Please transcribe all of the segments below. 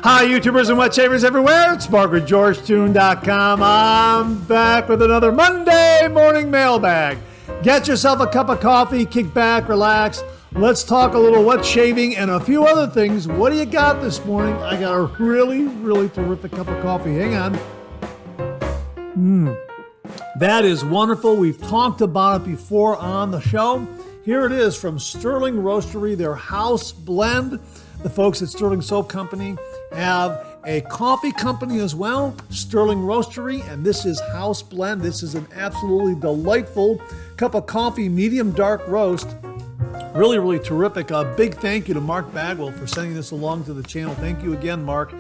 Hi, YouTubers and wet shavers everywhere. It's MargaretGeorgeTune.com. I'm back with another Monday Morning Mailbag. Get yourself a cup of coffee, kick back, relax. Let's talk a little wet shaving and a few other things. What do you got this morning? I got a really, really terrific cup of coffee. Hang on. That is wonderful. We've talked about it before on the show. Here it is from Sterling Roastery, their house blend. The folks at Sterling Soap Company have a coffee company as well, Sterling Roastery, and this is house blend. This is an absolutely delightful cup of coffee, medium dark roast. Really, really terrific. A big thank you to Mark Bagwell for sending this along to the channel. Thank you again, Mark.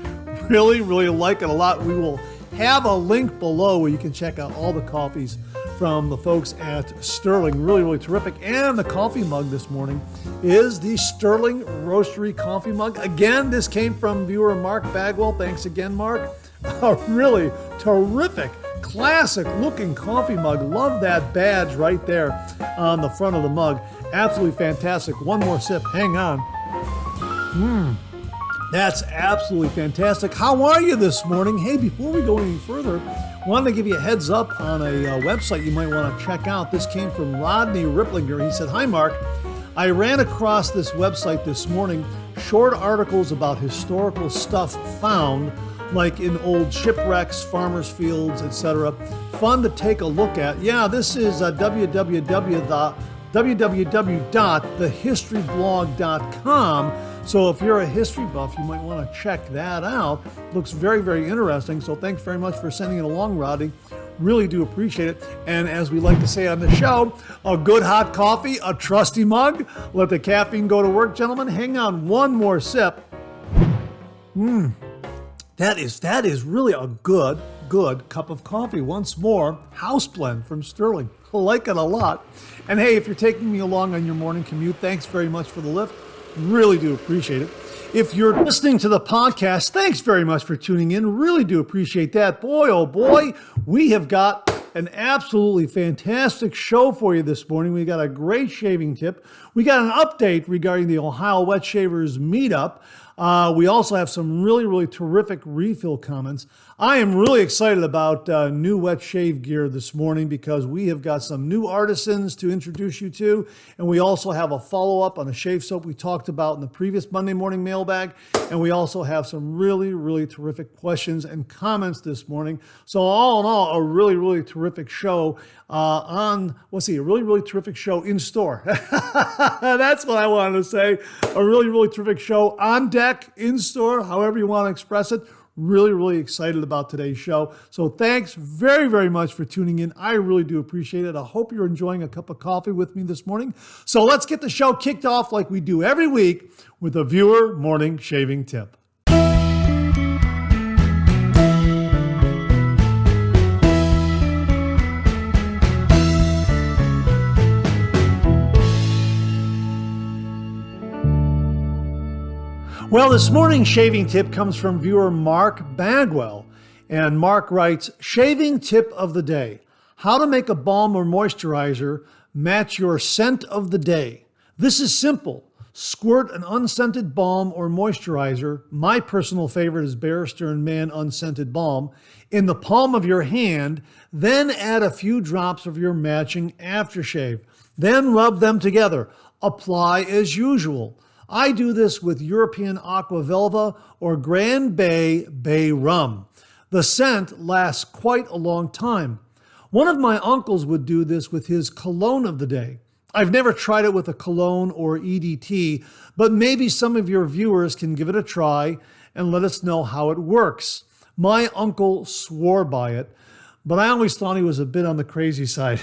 Really, really like it a lot. We will have a link below where you can check out all the coffees from the folks at Sterling. Really, really terrific. And the coffee mug this morning is the Sterling Roastery coffee mug. Again, this came from viewer Mark Bagwell. Thanks again, Mark. A really terrific, classic looking coffee mug. Love that badge right there on the front of the mug. Absolutely fantastic. One more sip. Hang on. That's absolutely fantastic. How are you this morning? Hey, before we go any further, wanted to give you a heads up on a website you might want to check out. This came from Rodney Ripplinger. He said, "Hi, Mark. I ran across this website this morning, short articles about historical stuff found, like in old shipwrecks, farmers' fields, etc. Fun to take a look at." Yeah, this is www.thehistoryblog.com. So if you're a history buff, you might want to check that out. Looks very, very interesting. So thanks very much for sending it along, Rodney. Really do appreciate it. And as we like to say on the show, a good hot coffee, a trusty mug. Let the caffeine go to work, gentlemen. Hang on one more sip. That is really a good cup of coffee. Once more, house blend from Sterling. I like it a lot. And hey, if you're taking me along on your morning commute, thanks very much for the lift. Really do appreciate it. If you're listening to the podcast, thanks very much for tuning in. Really do appreciate that. Boy, oh boy, we have got an absolutely fantastic show for you this morning. We got a great shaving tip. We got an update regarding the Ohio Wet Shavers Meetup. We also have some really, really terrific refill comments. I am really excited about new wet shave gear this morning because we have got some new artisans to introduce you to. And we also have a follow-up on a shave soap we talked about in the previous Monday Morning Mailbag. And we also have some really, really terrific questions and comments this morning. So all in all, a really, really terrific show a really, really terrific show in store. That's what I wanted to say. A really, really terrific show on deck, in store, however you want to express it. Really, really excited about today's show. So thanks very, very much for tuning in. I really do appreciate it. I hope you're enjoying a cup of coffee with me this morning. So let's get the show kicked off like we do every week with a viewer morning shaving tip. Well, this morning's shaving tip comes from viewer Mark Bagwell. And Mark writes, "Shaving tip of the day. How to make a balm or moisturizer match your scent of the day. This is simple. Squirt an unscented balm or moisturizer, my personal favorite is Bear Stearns Man Unscented Balm, in the palm of your hand, then add a few drops of your matching aftershave. Then rub them together. Apply as usual. I do this with European Aqua Velva or Grand Bay Bay Rum. The scent lasts quite a long time. One of my uncles would do this with his cologne of the day. I've never tried it with a cologne or EDT, but maybe some of your viewers can give it a try and let us know how it works. My uncle swore by it, but I always thought he was a bit on the crazy side."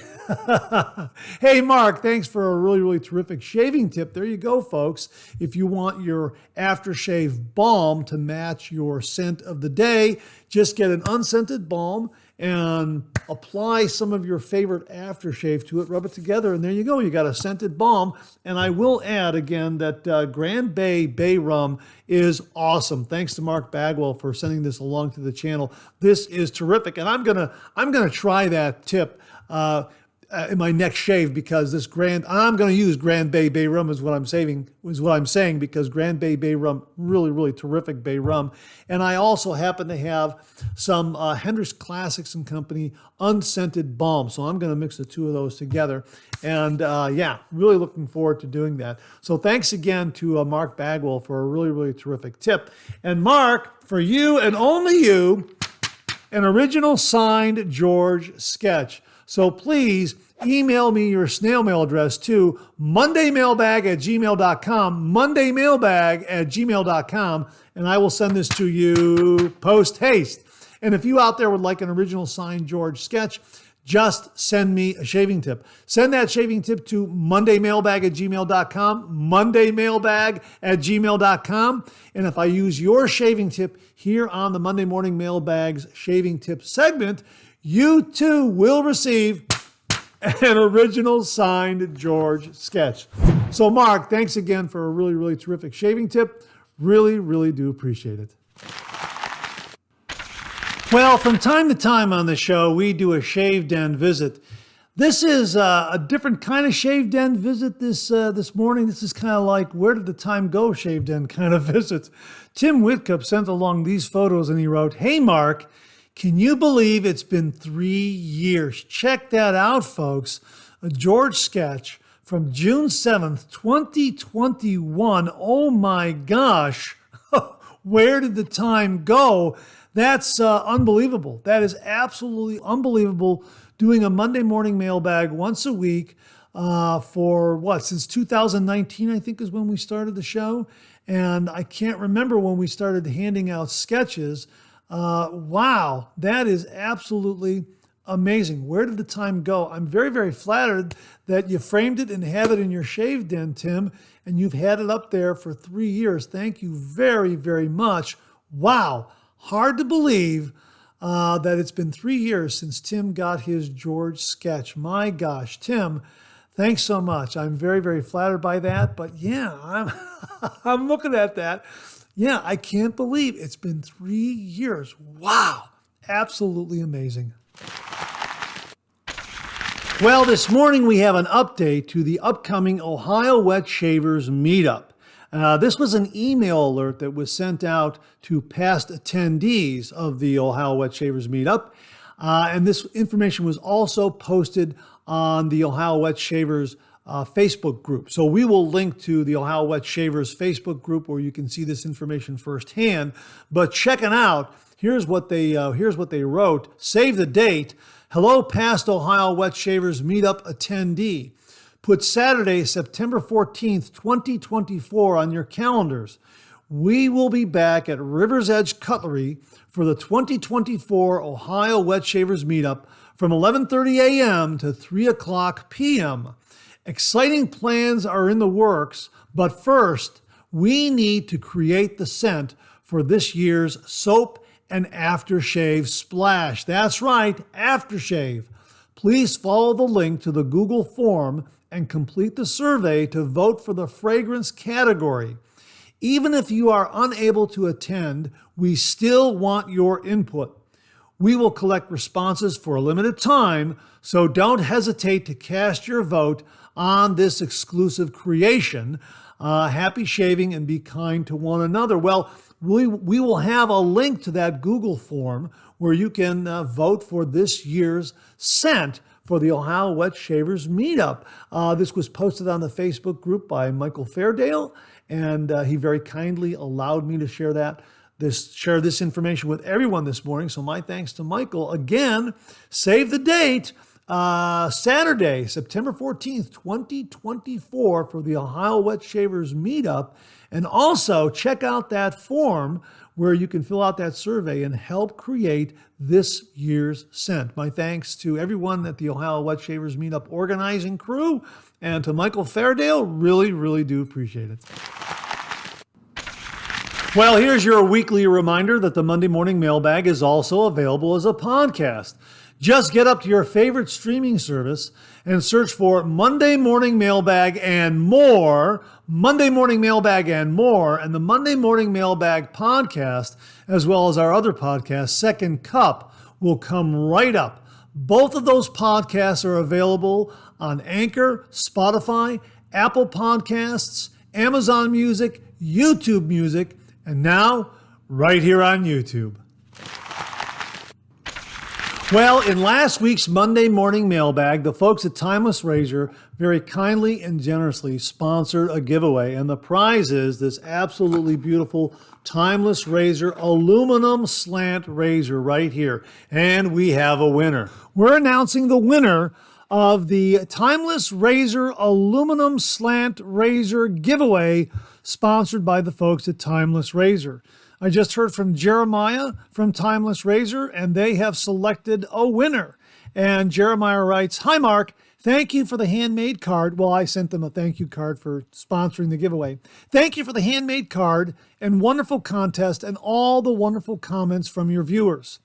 Hey, Mark, thanks for a really, really terrific shaving tip. There you go, folks. If you want your aftershave balm to match your scent of the day, just get an unscented balm and apply some of your favorite aftershave to it, rub it together, and there you go. You got a scented balm. And I will add again that Grand Bay Bay Rum is awesome. Thanks to Mark Bagwell for sending this along to the channel. This is terrific, and I'm gonna try that tip. in my next shave, because I'm going to use Grand Bay rum is what I'm saying, because Grand Bay rum, really, really terrific bay rum. And I also happen to have some Hendricks Classics and Company unscented balm. So I'm going to mix the two of those together. And really looking forward to doing that. So thanks again to Mark Bagwell for a really, really terrific tip. And Mark, for you and only you, an original signed George sketch. So please email me your snail mail address to mondaymailbag@gmail.com, mondaymailbag@gmail.com, and I will send this to you post haste. And if you out there would like an original signed George sketch, just send me a shaving tip. Send that shaving tip to mondaymailbag@gmail.com, mondaymailbag@gmail.com. And if I use your shaving tip here on the Monday Morning Mailbag's shaving tip segment, you too will receive an original signed George sketch. So Mark, thanks again for a really, really terrific shaving tip. Really, really do appreciate it. Well, from time to time on the show, we do a shave den visit. This is a different kind of shave den visit this morning. This is kind of like, where did the time go shave den kind of visit. Tim Whitcup sent along these photos and he wrote, "Hey, Mark, can you believe it's been 3 years? Check that out, folks. A George sketch from June 7th, 2021. Oh my gosh. Where did the time go?" That's unbelievable. That is absolutely unbelievable. Doing a Monday Morning Mailbag once a week since 2019, I think is when we started the show. And I can't remember when we started handing out sketches. Wow, that is absolutely amazing. Where did the time go? I'm very, very flattered that you framed it and have it in your shave den, Tim, and you've had it up there for 3 years. Thank you very, very much. Wow. Hard to believe that it's been 3 years since Tim got his George sketch. My gosh, Tim, thanks so much. I'm very, very flattered by that. But yeah, I'm looking at that. Yeah, I can't believe it's been 3 years. Wow, absolutely amazing. Well, this morning we have an update to the upcoming Ohio Wet Shavers Meetup. This was an email alert that was sent out to past attendees of the Ohio Wet Shavers Meetup. And this information was also posted on the Ohio Wet Shavers Facebook group. So we will link to the Ohio Wet Shavers Facebook group where you can see this information firsthand. But check it out. Here's what they wrote. Save the date. Hello, past Ohio Wet Shavers Meetup attendee. Put Saturday, September 14th, 2024 on your calendars. We will be back at River's Edge Cutlery for the 2024 Ohio Wet Shavers Meetup from 11:30 a.m. to 3 o'clock p.m. Exciting plans are in the works, but first, we need to create the scent for this year's soap and aftershave splash. That's right, aftershave. Please follow the link to the Google form and complete the survey to vote for the fragrance category. Even if you are unable to attend, we still want your input. We will collect responses for a limited time, so don't hesitate to cast your vote on this exclusive creation. Happy shaving and be kind to one another. Well, we will have a link to that Google form where you can vote for this year's scent for the Ohio Wet Shavers Meetup. This was posted on the Facebook group by Michael Fairdale, and he very kindly allowed me to share this information with everyone this morning. So my thanks to Michael. Again, save the date, Saturday, September 14th, 2024 for the Ohio Wet Shavers Meetup. And also check out that form where you can fill out that survey and help create this year's scent. My thanks to everyone at the Ohio Wet Shavers Meetup organizing crew and to Michael Fairdale. Really, really do appreciate it. Well, here's your weekly reminder that the Monday Morning Mailbag is also available as a podcast. Just get up to your favorite streaming service and search for Monday Morning Mailbag and more, Monday Morning Mailbag and more, and the Monday Morning Mailbag podcast, as well as our other podcast, Second Cup, will come right up. Both of those podcasts are available on Anchor, Spotify, Apple Podcasts, Amazon Music, YouTube Music, and now right here on YouTube. Well, in last week's Monday Morning Mailbag, the folks at Timeless Razor very kindly and generously sponsored a giveaway, and the prize is this absolutely beautiful Timeless Razor aluminum slant razor right here, and we have a winner. We're announcing the winner of the Timeless Razor aluminum slant razor giveaway sponsored by the folks at Timeless Razor. I just heard from Jeremiah from Timeless Razor, and they have selected a winner. And Jeremiah writes, "Hi, Mark. Thank you for the handmade card." Well, I sent them a thank you card for sponsoring the giveaway. "Thank you for the handmade card and wonderful contest and all the wonderful comments from your viewers.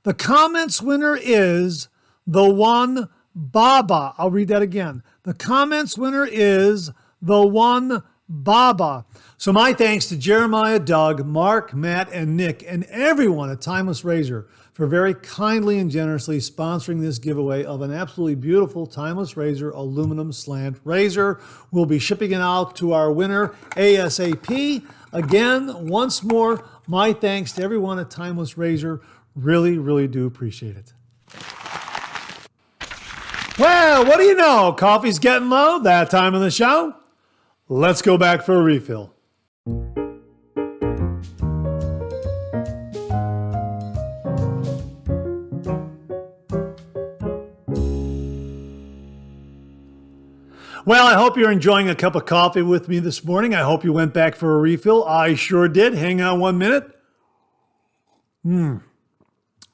The comments winner is the one Baba." I'll read that again. "The comments winner is the one Baba." So my thanks to Jeremiah, Doug, Mark, Matt, and Nick, and everyone at Timeless Razor for very kindly and generously sponsoring this giveaway of an absolutely beautiful Timeless Razor aluminum slant razor. We'll be shipping it out to our winner ASAP. Again, once more, my thanks to everyone at Timeless Razor. Really, really do appreciate it. Well, what do you know? Coffee's getting low. That time of the show. Let's go back for a refill. Well, I hope you're enjoying a cup of coffee with me this morning. I hope you went back for a refill. I sure did. Hang on 1 minute.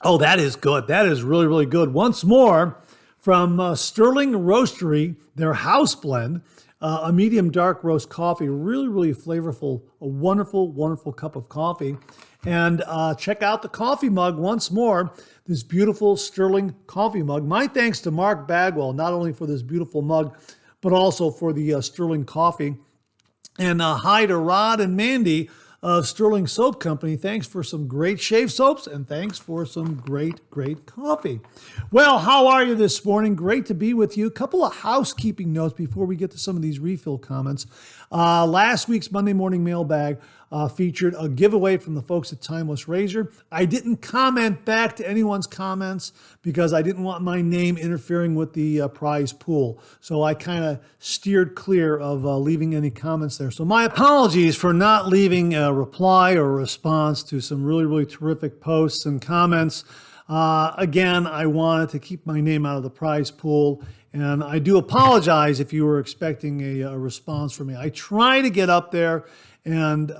Oh, that is good. That is really, really good. Once more from Sterling Roastery, their house blend. A medium dark roast coffee, really, really flavorful, a wonderful, wonderful cup of coffee. And check out the coffee mug once more, this beautiful Sterling coffee mug. My thanks to Mark Bagwell, not only for this beautiful mug, but also for the Sterling coffee. And hi to Rod and Mandy of Sterling Soap Company. Thanks for some great shave soaps, and thanks for some great, great coffee. Well, how are you this morning? Great to be with you. A couple of housekeeping notes before we get to some of these refill comments. Last week's Monday Morning Mailbag featured a giveaway from the folks at Timeless Razor. I didn't comment back to anyone's comments because I didn't want my name interfering with the prize pool. So I kind of steered clear of leaving any comments there. So my apologies for not leaving a reply or a response to some really, really terrific posts and comments. Again, I wanted to keep my name out of the prize pool, and I do apologize if you were expecting a response from me. I try to get up there and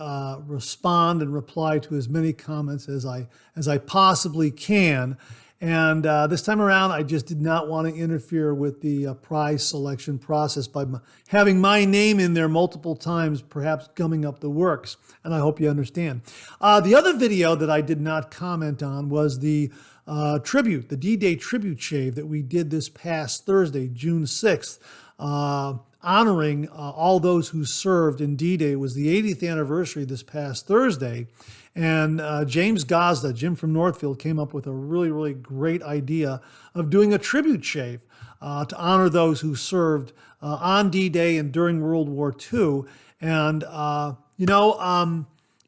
respond and reply to as many comments as I possibly can. And this time around, I just did not want to interfere with the prize selection process by having my name in there multiple times, perhaps gumming up the works. And I hope you understand. The other video that I did not comment on was the tribute, the D-Day tribute shave that we did this past Thursday, June 6th. Honoring all those who served in D-Day. It was the 80th anniversary this past Thursday. And James Gosda, Jim from Northfield, came up with a really, really great idea of doing a tribute shave to honor those who served on D-Day and during World War II. And,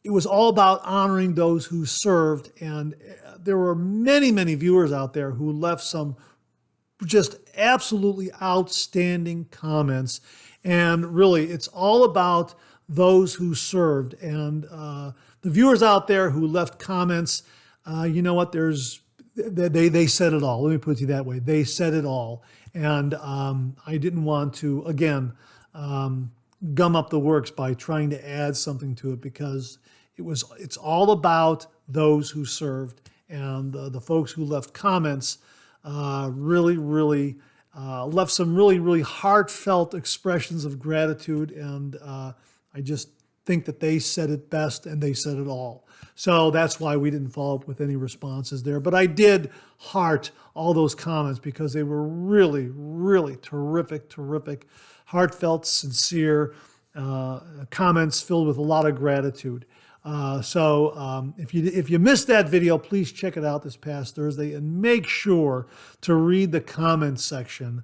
it was all about honoring those who served. And there were many, many viewers out there who left some just absolutely outstanding comments. And really, it's all about those who served. And the viewers out there who left comments, you know what, they said it all. Let me put it that way. They said it all. And I didn't want to, again, gum up the works by trying to add something to it, because it's all about those who served. And the folks who left comments really, really left some really, really heartfelt expressions of gratitude. And I just think that they said it best, and they said it all. So that's why we didn't follow up with any responses there. But I did heart all those comments because they were really, really terrific, heartfelt, sincere comments filled with a lot of gratitude. If you missed that video, please check it out this past Thursday and make sure to read the comments section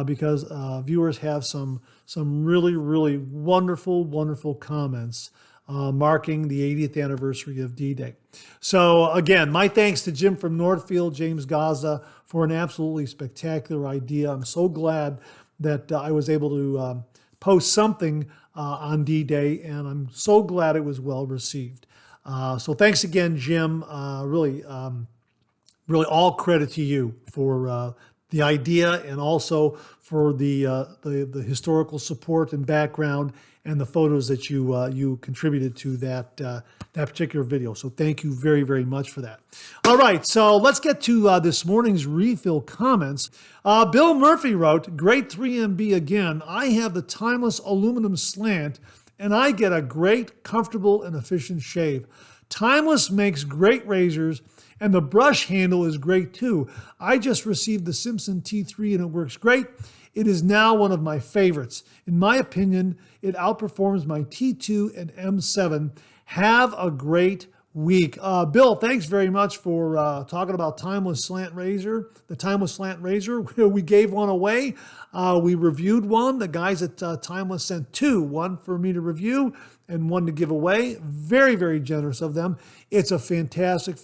because viewers have some really, really wonderful comments marking the 80th anniversary of D-Day. So again, my thanks to Jim from Northfield, James Gaza, for an absolutely spectacular idea. I'm so glad that I was able to post something on D-Day, and I'm so glad it was well received. So thanks again, Jim. Really all credit to you for the idea and also for the historical support and background and the photos that you contributed to that particular video. So thank you very, very much for that. All right, so let's get to this morning's refill comments. Bill Murphy wrote, "Great 3MB again. I have the timeless aluminum slant and I get a great, comfortable, and efficient shave. Timeless makes great razors, and the brush handle is great too. I just received the Simpson T3 and it works great. It is now one of my favorites. In my opinion, it outperforms my T2 and M7. Have a great week." Bill, thanks very much for talking about Timeless Slant Razor. The Timeless Slant Razor, we gave one away. We reviewed one. The guys at Timeless sent two, one for me to review and one to give away. Very, very generous of them. It's a fantastic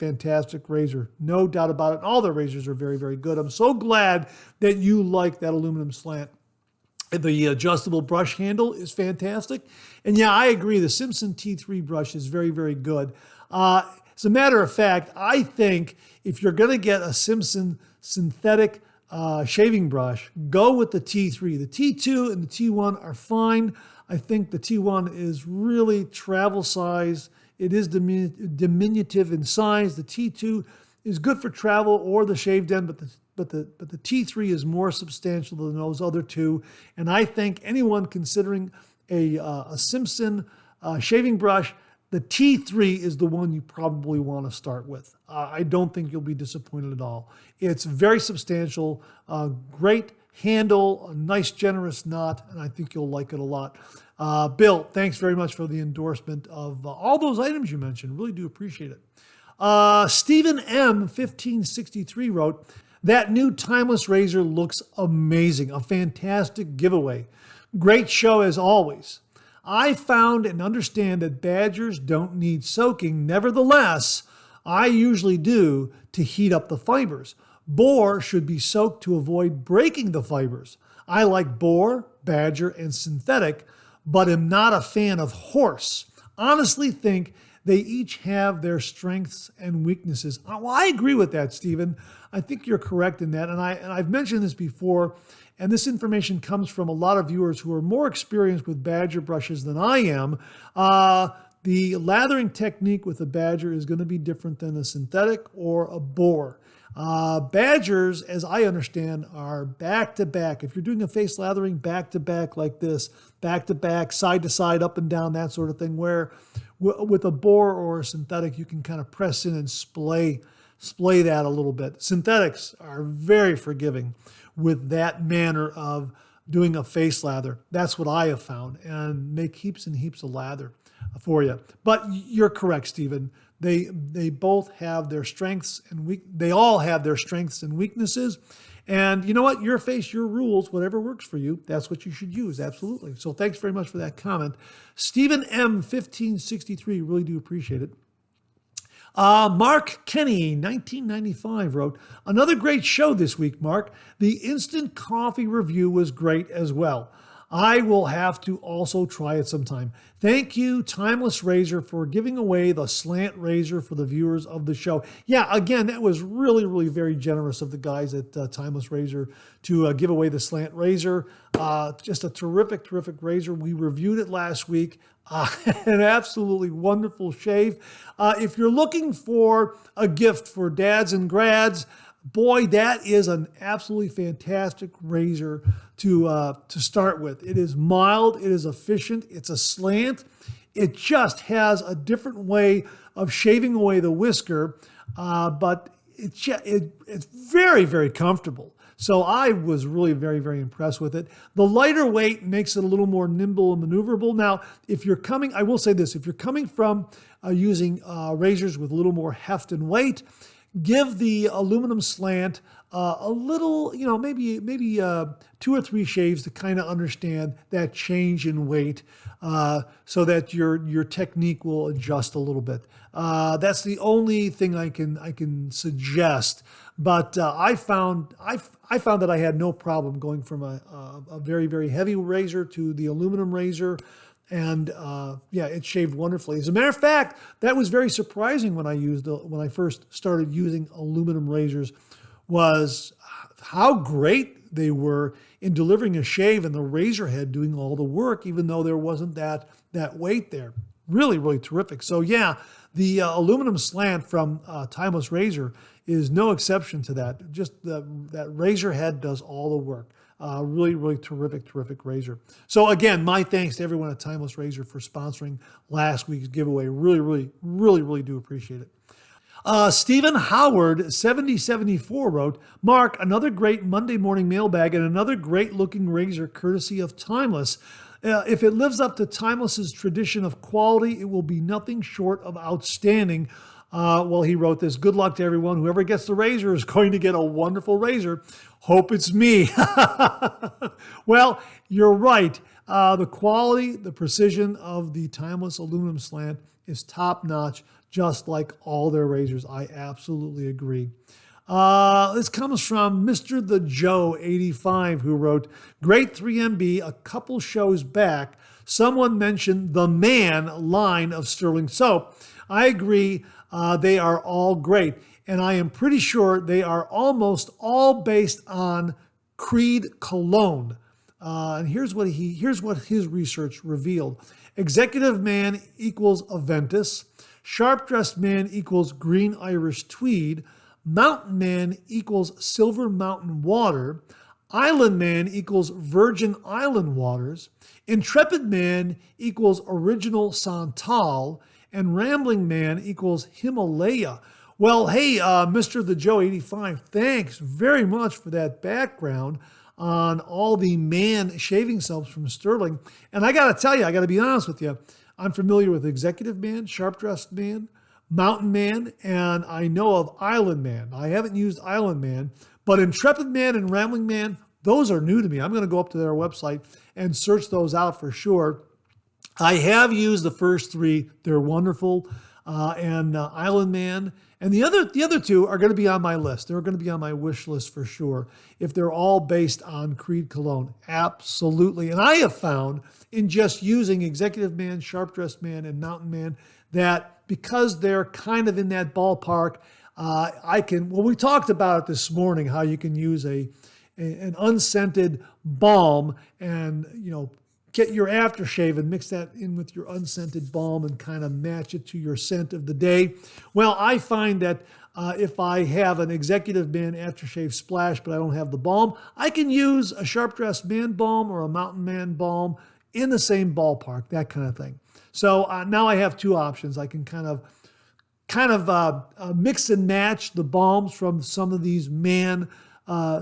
razor. No doubt about it. All their razors are very, very good. I'm so glad that you like that aluminum slant. The adjustable brush handle is fantastic. And yeah, I agree. The Simpson T3 brush is very, very good. As a matter of fact, I think if you're going to get a Simpson synthetic shaving brush, go with the T3. The T2 and the T1 are fine. I think the T1 is really travel size. It is diminutive in size. The T2 is good for travel or the shaved end, but the T3 is more substantial than those other two. And I think anyone considering a Simpson shaving brush, the T3 is the one you probably want to start with. I don't think you'll be disappointed at all. It's very substantial, great handle, a nice generous knot, and I think you'll like it a lot. Bill, thanks very much for the endorsement of all those items you mentioned. Really do appreciate it. Stephen M. 1563 wrote, "That new Timeless razor looks amazing. A fantastic giveaway. Great show as always. I found and understand that badgers don't need soaking. Nevertheless, I usually do to heat up the fibers. Boar should be soaked to avoid breaking the fibers. I like boar, badger, and synthetic, but am not a fan of horse. Honestly think they each have their strengths and weaknesses." Well, I agree with that, Stephen. I think you're correct in that. And I've mentioned this before, and this information comes from a lot of viewers who are more experienced with badger brushes than I am. The lathering technique with a badger is going to be different than a synthetic or a boar. Badgers, as I understand, are back to back. If you're doing a face lathering back to back like this, back to back, side to side, up and down, that sort of thing, where with a boar or a synthetic, you can kind of press in and splay that a little bit. Synthetics are very forgiving with that manner of doing a face lather. That's what I have found, and make heaps and heaps of lather for you. But you're correct, Stephen. They both have their strengths and they all have their strengths and weaknesses. And you know what? Your face, your rules, whatever works for you, that's what you should use. Absolutely. So thanks very much for that comment. Stephen M. 1563, really do appreciate it. Mark Kenny, 1995, wrote, "Another great show this week, Mark. The instant coffee review was great as well. I will have to also try it sometime. Thank you, Timeless Razor, for giving away the slant razor for the viewers of the show." Yeah, again, that was really, really very generous of the guys at Timeless Razor to give away the slant razor. Just a terrific razor. We reviewed it last week. An absolutely wonderful shave. If you're looking for a gift for dads and grads, boy, that is an absolutely fantastic razor to start with. It is mild, it is efficient, it's a slant. It just has a different way of shaving away the whisker, but it's very, very comfortable. So I was really very, very impressed with it. The lighter weight makes it a little more nimble and maneuverable. Now, if you're coming, I will say this, if you're coming from using razors with a little more heft and weight, give the aluminum slant a little, maybe 2 or 3 shaves to kind of understand that change in weight, so that your technique will adjust a little bit. That's the only thing I can suggest. But I found that I had no problem going from a very, very heavy razor to the aluminum razor. And it shaved wonderfully. As a matter of fact, that was very surprising when I first started using aluminum razors, was how great they were in delivering a shave and the razor head doing all the work, even though there wasn't that weight there. Really, really terrific. So yeah, the aluminum slant from Timeless Razor is no exception to that. Just that razor head does all the work. Really, really terrific razor. So again, my thanks to everyone at Timeless Razor for sponsoring last week's giveaway. Really do appreciate it. Stephen Howard, 7074 wrote, Mark, another great Monday morning mailbag and another great looking razor courtesy of Timeless. If it lives up to Timeless's tradition of quality, it will be nothing short of outstanding. He wrote this, good luck to everyone. Whoever gets the razor is going to get a wonderful razor. Hope it's me. Well, you're right. The quality, the precision of the Timeless aluminum slant is top notch, just like all their razors. I absolutely agree. This comes from Mr. The Joe 85, who wrote, great 3MB. A couple shows back, someone mentioned the Man line of Sterling soap. I agree. They are all great. And I am pretty sure they are almost all based on Creed cologne. And here's what his research revealed. Executive Man equals Aventus. Sharp Dressed Man equals Green Irish Tweed. Mountain Man equals Silver Mountain Water. Island Man equals Virgin Island Waters. Intrepid Man equals Original Santal. And Rambling Man equals Himalaya. Well, hey, Mr. The Joe 85, thanks very much for that background on all the Man shaving soaps from Sterling. And I got to tell you, I got to be honest with you, I'm familiar with Executive Man, Sharp Dressed Man, Mountain Man, and I know of Island Man. I haven't used Island Man, but Intrepid Man and Rambling Man, those are new to me. I'm going to go up to their website and search those out for sure. I have used the first 3. They're wonderful. And Island Man. And the other 2 are going to be on my list. They're going to be on my wish list for sure. If they're all based on Creed cologne, absolutely. And I have found in just using Executive Man, Sharp Dressed Man, and Mountain Man that because they're kind of in that ballpark, we talked about it this morning, how you can use an unscented balm and, get your aftershave and mix that in with your unscented balm and kind of match it to your scent of the day. Well, I find that if I have an Executive Man aftershave splash, but I don't have the balm, I can use a Sharp Dressed Man balm or a Mountain Man balm in the same ballpark, that kind of thing. So now I have 2 options. I can kind of mix and match the balms from some of these Man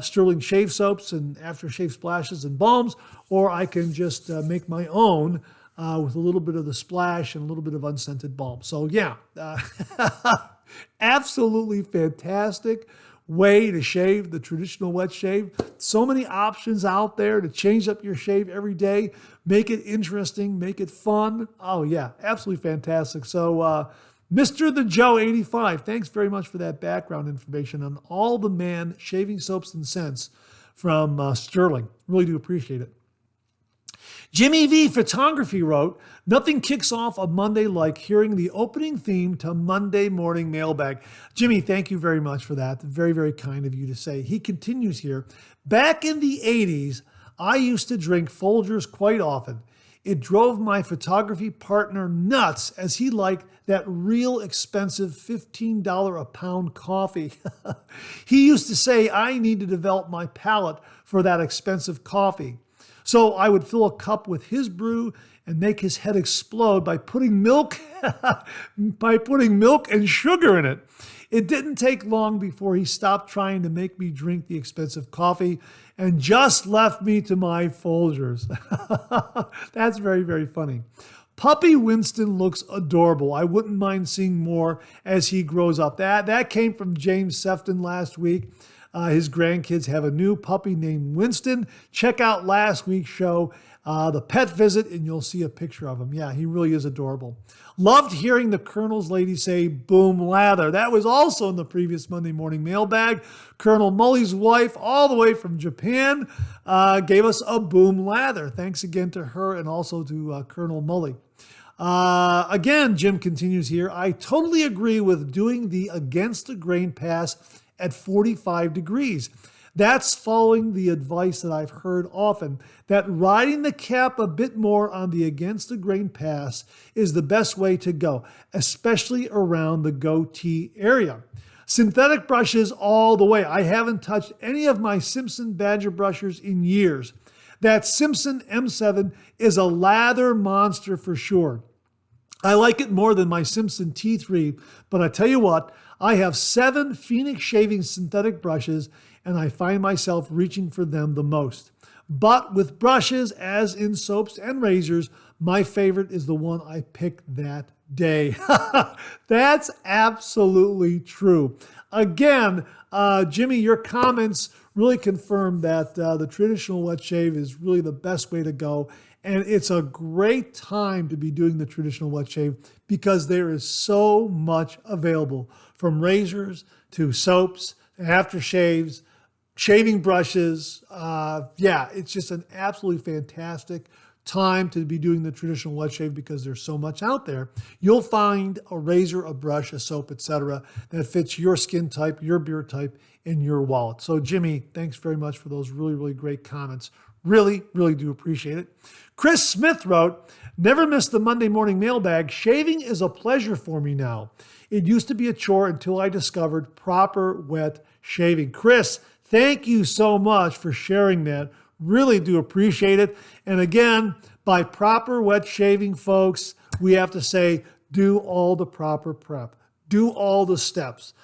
Sterling shave soaps and aftershave splashes and balms, or I can just make my own with a little bit of the splash and a little bit of unscented balm. So yeah, absolutely fantastic way to shave the traditional wet shave. So many options out there to change up your shave every day, make it interesting, make it fun. Oh yeah, absolutely fantastic. So Mr. The Joe 85, thanks very much for that background information on all the Man shaving soaps and scents from Sterling. Really do appreciate it. Jimmy V Photography wrote, nothing kicks off a Monday like hearing the opening theme to Monday Morning Mailbag. Jimmy, thank you very much for that. Very, very kind of you to say. He continues here. Back in the 80s, I used to drink Folgers quite often. It drove my photography partner nuts as he liked that real expensive $15 a pound coffee. He used to say I need to develop my palate for that expensive coffee. So I would fill a cup with his brew and make his head explode by putting milk and sugar in it. It didn't take long before he stopped trying to make me drink the expensive coffee and just left me to my Folgers. That's very, very funny. Puppy Winston looks adorable. I wouldn't mind seeing more as he grows up. That came from James Sefton last week. His grandkids have a new puppy named Winston. Check out last week's show, The Pet Visit, and you'll see a picture of him. Yeah, he really is adorable. Loved hearing the Colonel's lady say boom lather. That was also in the previous Monday Morning Mailbag. Colonel Mully's wife, all the way from Japan, gave us a boom lather. Thanks again to her and also to Colonel Mully. Again, Jim continues here. I totally agree with doing the against the grain pass at 45 degrees. That's following the advice that I've heard often, that riding the cap a bit more on the against the grain pass is the best way to go, especially around the goatee area. Synthetic brushes all the way. I haven't touched any of my Simpson Badger brushers in years. That Simpson M7 is a lather monster for sure. I like it more than my Simpson T3, but I tell you what, I have 7 Phoenix shaving synthetic brushes, and I find myself reaching for them the most. But with brushes, as in soaps and razors, my favorite is the one I picked that day. That's absolutely true. Again, Jimmy, your comments really confirm that the traditional wet shave is really the best way to go. And it's a great time to be doing the traditional wet shave because there is so much available, from razors to soaps, aftershaves, shaving brushes. It's just an absolutely fantastic time to be doing the traditional wet shave because there's so much out there. You'll find a razor, a brush, a soap, etc. that fits your skin type, your beard type, and your wallet. So Jimmy, thanks very much for those really, really great comments. Really, really do appreciate it. Chris Smith wrote, never miss the Monday morning mailbag. Shaving is a pleasure for me now. It used to be a chore until I discovered proper wet shaving. Chris, thank you so much for sharing that. Really do appreciate it. And again, by proper wet shaving, folks, we have to say, do all the proper prep. Do all the steps.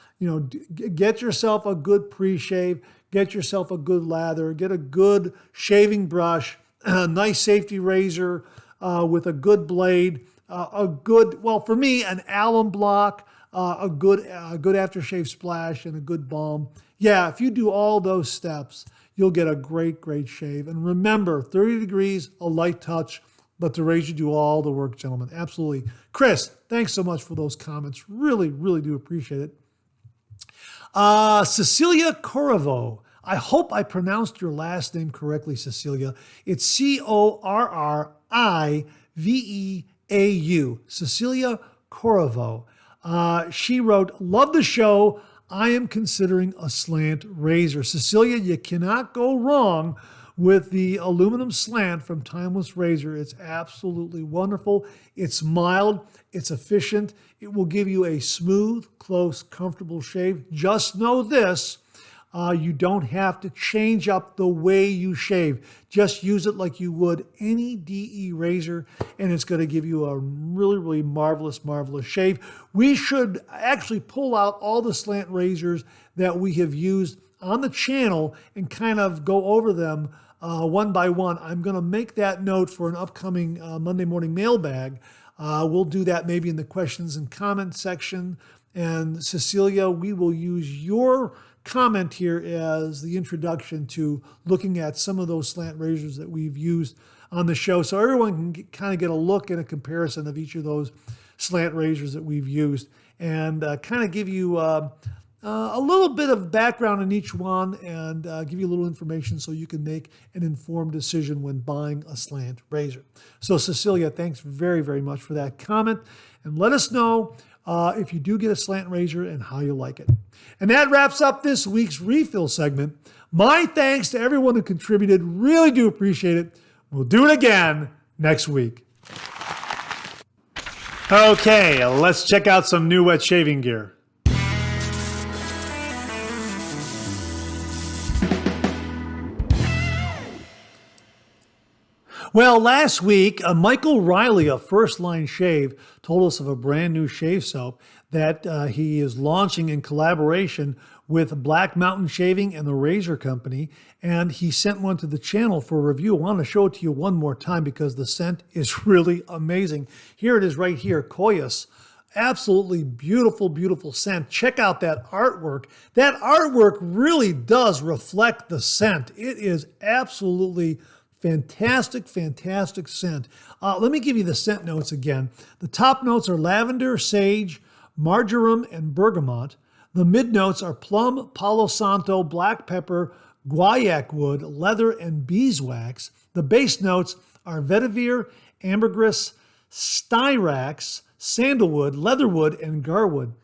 Get yourself a good pre-shave. Get yourself a good lather. Get a good shaving brush, a nice safety razor with a good blade, for me, an alum block, a good aftershave splash, and a good balm. Yeah, if you do all those steps, you'll get a great, great shave. And remember, 30 degrees, a light touch, let the razor do all the work, gentlemen. Absolutely. Chris, thanks so much for those comments. Really, really do appreciate it. Cecilia Corriveau. I hope I pronounced your last name correctly, Cecilia. It's Corriveau. Cecilia Corriveau. She wrote, love the show. I am considering a slant razor. Cecilia, you cannot go wrong with the aluminum slant from Timeless Razor. It's absolutely wonderful. It's mild. It's efficient. It will give you a smooth, close, comfortable shave. Just know this. You don't have to change up the way you shave. Just use it like you would any DE razor, and it's going to give you a really, really marvelous, marvelous shave. We should actually pull out all the slant razors that we have used on the channel and kind of go over them one by one. I'm going to make that note for an upcoming Monday morning mailbag. We'll do that maybe in the questions and comments section. And Cecilia, we will use your comment here as the introduction to looking at some of those slant razors that we've used on the show, so everyone can kind of get a look and a comparison of each of those slant razors that we've used, and kind of give you a little bit of background in each one, and give you a little information so you can make an informed decision when buying a slant razor. So Cecilia, thanks very, very much for that comment, and let us know if you do get a slant razor and how you like it. And that wraps up this week's refill segment. My thanks to everyone who contributed. Really do appreciate it. We'll do it again next week. Okay, let's check out some new wet shaving gear. Well, last week, Michael Riley of First Line Shave told us of a brand new shave soap that he is launching in collaboration with Black Mountain Shaving and the Razor Company. And he sent one to the channel for review. I want to show it to you one more time because the scent is really amazing. Here it is right here, Coeus. Absolutely beautiful, beautiful scent. Check out that artwork. That artwork really does reflect the scent. It is absolutely fantastic, fantastic scent. Let me give you the scent notes again. The top notes are lavender, sage, marjoram, and bergamot. The mid notes are plum, palo santo, black pepper, guaiac wood, leather, and beeswax. The base notes are vetiver, ambergris, styrax, sandalwood, leatherwood, and garwood.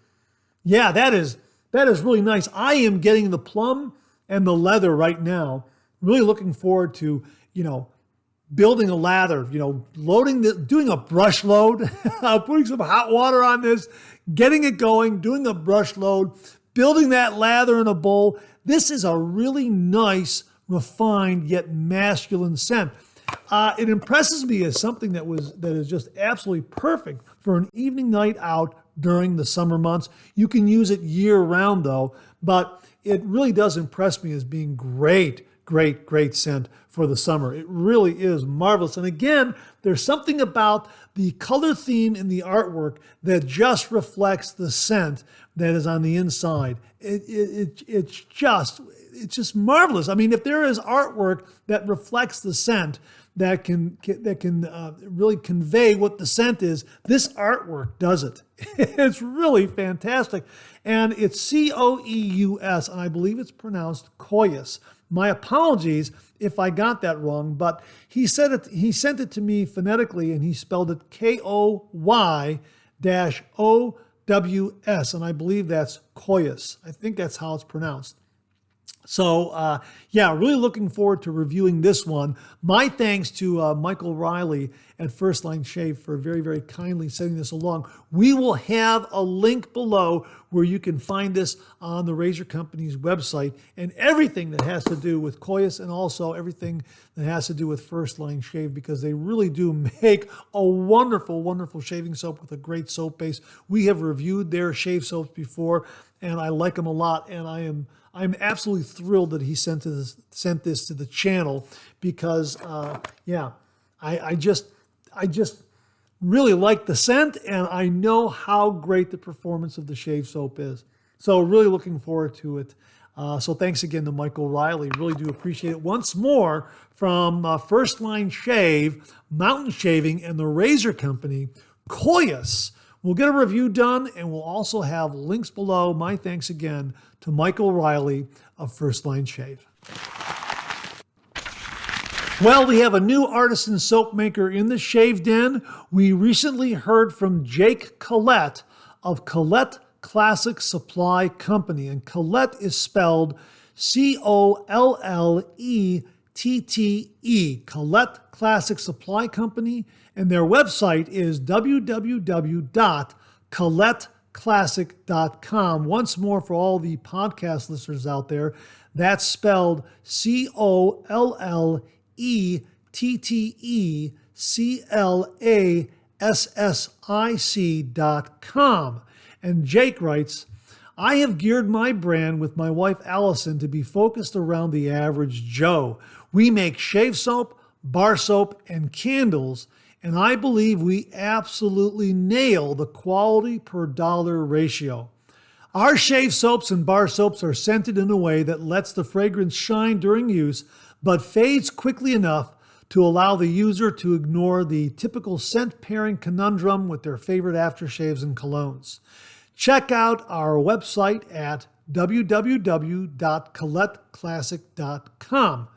Yeah, that is really nice. I am getting the plum and the leather right now. Really looking forward to, building a lather, doing a brush load, putting some hot water on this, getting it going, doing a brush load, building that lather in a bowl. This is a really nice, refined, yet masculine scent. It impresses me as something that is just absolutely perfect for an evening night out during the summer months. You can use it year round though, but it really does impress me as being great scent for the summer. It really is marvelous. And again, there's something about the color theme in the artwork that just reflects the scent that is on the inside. It's just marvelous. I mean, if there is artwork that reflects the scent, that can really convey what the scent is, this artwork does it. It's really fantastic. And it's Coeus, and I believe it's pronounced Coeus. My apologies if I got that wrong, but he sent it to me phonetically, and he spelled it Koy-OWS, and I believe that's Coeus. I think that's how it's pronounced. So, really looking forward to reviewing this one. My thanks to Michael Riley at First Line Shave for very, very kindly sending this along. We will have a link below where you can find this on the Razor Company's website, and everything that has to do with Coeus and also everything that has to do with First Line Shave, because they really do make a wonderful, wonderful shaving soap with a great soap base. We have reviewed their shave soaps before, and I like them a lot, and I'm absolutely thrilled that he sent this to the channel because, I just really like the scent, and I know how great the performance of the shave soap is. So really looking forward to it. So thanks again to Michael Riley. Really do appreciate it. Once more from First Line Shave, Mountain Shaving, and the Razor Company, Coeus. We'll get a review done, and we'll also have links below. My thanks again to Michael Riley of First Line Shave. Well, we have a new artisan soap maker in the Shave Den. We recently heard from Jake Collette of Collette Classic Supply Company, and Collette is spelled Collette, Collette Classic Supply Company, and their website is www.coletleclassic.com. Once more, for all the podcast listeners out there, that's spelled COLLETTEClassic.com. And Jake writes, I have geared my brand with my wife Allison to be focused around the average Joe. We make shave soap, bar soap, and candles, and I believe we absolutely nail the quality per dollar ratio. Our shave soaps and bar soaps are scented in a way that lets the fragrance shine during use, but fades quickly enough to allow the user to ignore the typical scent pairing conundrum with their favorite aftershaves and colognes. Check out our website at www.coletleclassic.com.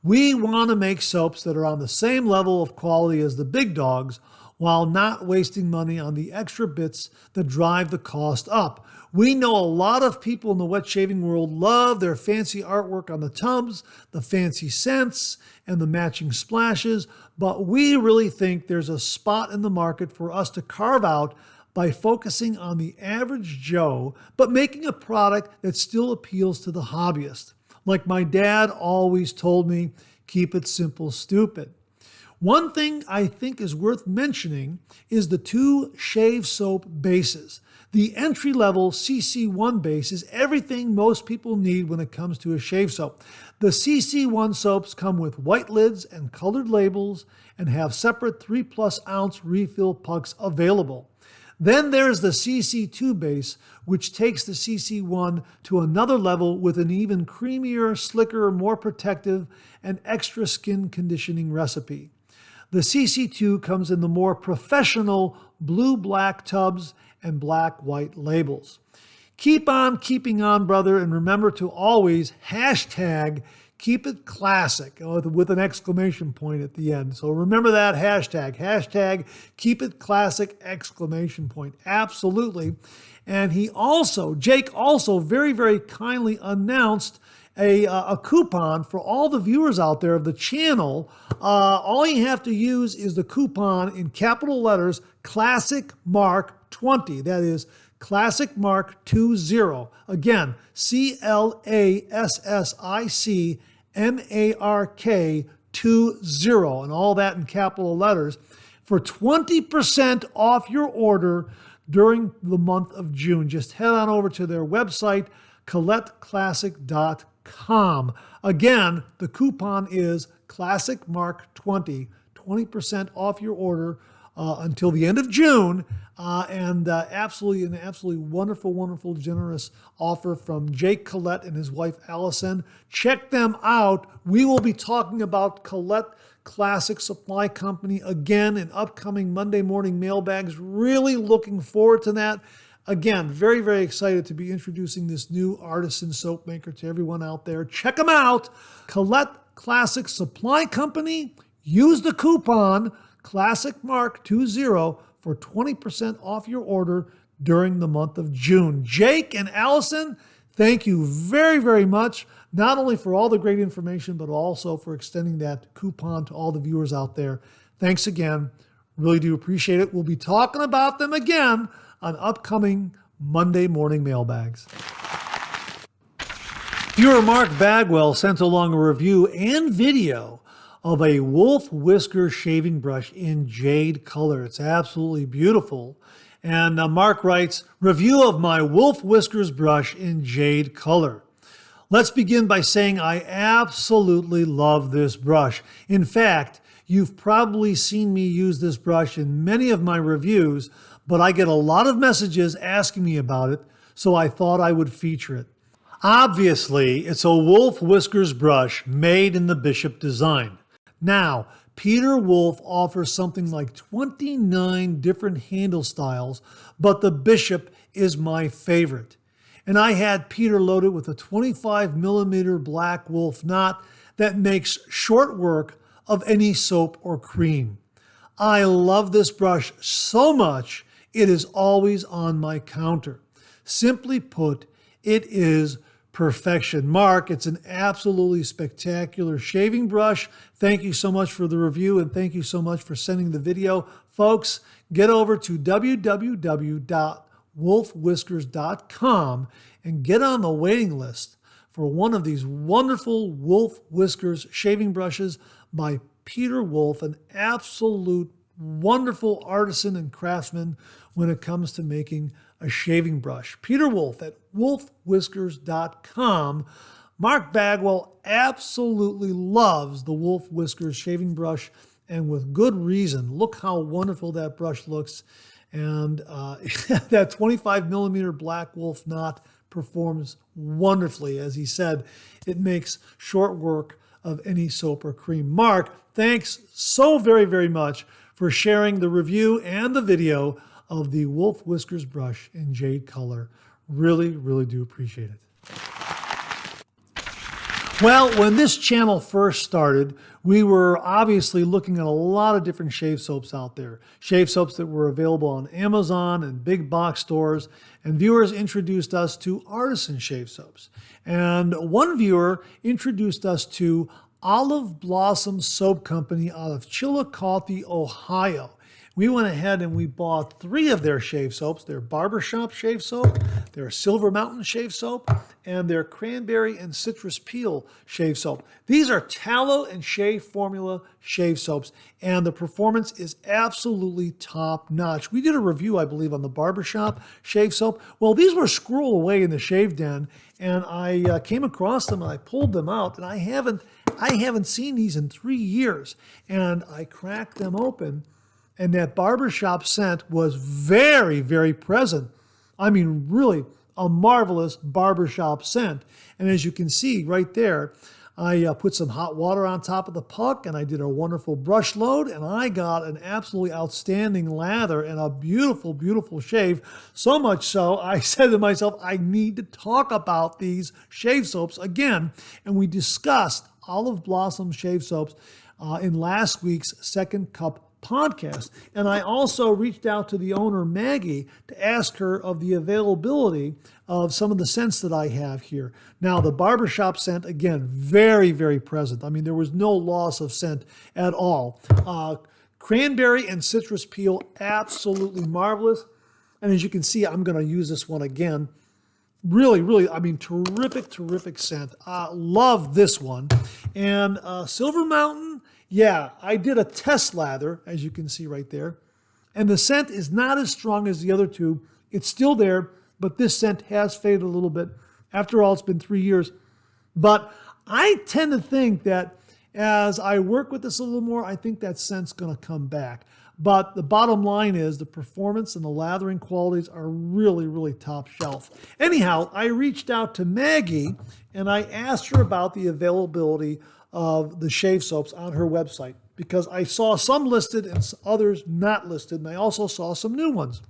We want to make soaps that are on the same level of quality as the big dogs while not wasting money on the extra bits that drive the cost up. We know a lot of people in the wet shaving world love their fancy artwork on the tubs, the fancy scents, and the matching splashes, but we really think there's a spot in the market for us to carve out by focusing on the average Joe, but making a product that still appeals to the hobbyist. Like my dad always told me, keep it simple, stupid. One thing I think is worth mentioning is the two shave soap bases. The entry-level CC1 base is everything most people need when it comes to a shave soap. The CC1 soaps come with white lids and colored labels and have separate 3+ ounce refill pucks available. Then there's the CC2 base, which takes the CC1 to another level with an even creamier, slicker, more protective, and extra skin conditioning recipe. The CC2 comes in the more professional blue-black tubs and black-white labels. Keep on keeping on, brother, and remember to always hashtag keep it classic with an exclamation point at the end. So remember that hashtag keep it classic exclamation point. Absolutely. And Jake also very, very kindly announced a coupon for all the viewers out there of the channel. All you have to use is the coupon in capital letters, Classic Mark 20. That is Classic Mark 20. Again, CLASSIC MARK 20, and all that in capital letters, for 20% off your order during the month of June. Just head on over to their website, ColetteClassic.com. Again, the coupon is Classic Mark 20, 20% off your order until the end of June, and absolutely wonderful, wonderful, generous offer from Jake Collette and his wife Allison. Check them out. We will be talking about Collette Classic Supply Company again in upcoming Monday morning mailbags. Really looking forward to that. Again, very, very excited to be introducing this new artisan soap maker to everyone out there. Check them out. Collette Classic Supply Company. Use the coupon Classic Mark 20 for 20% off your order during the month of June. Jake and Allison, thank you very, very much, not only for all the great information, but also for extending that coupon to all the viewers out there. Thanks again. Really do appreciate it. We'll be talking about them again on upcoming Monday morning mailbags. Viewer Mark Bagwell sent along a review and video of a Wolf Whiskers shaving brush in Jade color. It's absolutely beautiful. And Mark writes, review of my Wolf Whiskers brush in Jade color. Let's begin by saying I absolutely love this brush. In fact, you've probably seen me use this brush in many of my reviews, but I get a lot of messages asking me about it, so I thought I would feature it. Obviously, it's a Wolf Whiskers brush made in the Bishop design. Now, Peter Wolf offers something like 29 different handle styles, but the Bishop is my favorite. And I had Peter loaded with a 25mm black wolf knot that makes short work of any soap or cream. I love this brush so much, it is always on my counter. Simply put, it is perfection. Mark, it's an absolutely spectacular shaving brush. Thank you so much for the review, and thank you so much for sending the video. Folks, get over to www.wolfwhiskers.com and get on the waiting list for one of these wonderful Wolf Whiskers shaving brushes by Peter Wolf, an absolute wonderful artisan and craftsman when it comes to making a shaving brush. Peter Wolf at wolfwhiskers.com. Mark Bagwell absolutely loves the Wolf Whiskers shaving brush, and with good reason. Look how wonderful that brush looks. And that 25mm black wolf knot performs wonderfully. As he said, it makes short work of any soap or cream. Mark, thanks so very, very much for sharing the review and the video of the Wolf Whiskers brush in Jade color. Really, really do appreciate it. Well, when this channel first started, we were obviously looking at a lot of different shave soaps out there. Shave soaps that were available on Amazon and big box stores, and viewers introduced us to artisan shave soaps. And one viewer introduced us to Olive Blossom Soap Company out of Chillicothe, Ohio. we went ahead and we bought 3 of their shave soaps, their Barbershop shave soap, their Silver Mountain shave soap, and their Cranberry and Citrus Peel shave soap. These are tallow and shave formula shave soaps, and the performance is absolutely top notch. We did a review, I believe, on the Barbershop shave soap. Well, these were squirreled away in the shave den, and I came across them and I pulled them out, and I haven't seen these in 3 years. And I cracked them open, and that Barbershop scent was very, very present. I mean, really a marvelous Barbershop scent. And as you can see right there, I put some hot water on top of the puck, and I did a wonderful brush load, and I got an absolutely outstanding lather and a beautiful, beautiful shave. So much so, I said to myself, I need to talk about these shave soaps again. And we discussed Olive Blossom shave soaps in last week's Second Cup podcast. And I also reached out to the owner, Maggie, to ask her of the availability of some of the scents that I have here. Now, the Barbershop scent, again, very, very present. I mean, there was no loss of scent at all. Cranberry and Citrus Peel, absolutely marvelous. And as you can see, I'm going to use this one again. Really, really, I mean, terrific, terrific scent. Love this one. And Silver Mountain, yeah, I did a test lather, as you can see right there. And the scent is not as strong as the other two. It's still there, but this scent has faded a little bit. After all, it's been 3 years. But I tend to think that as I work with this a little more, I think that scent's going to come back. But the bottom line is the performance and the lathering qualities are really, really top shelf. Anyhow, I reached out to Maggie and I asked her about the availability of the shave soaps on her website, because I saw some listed and others not listed, and I also saw some new ones.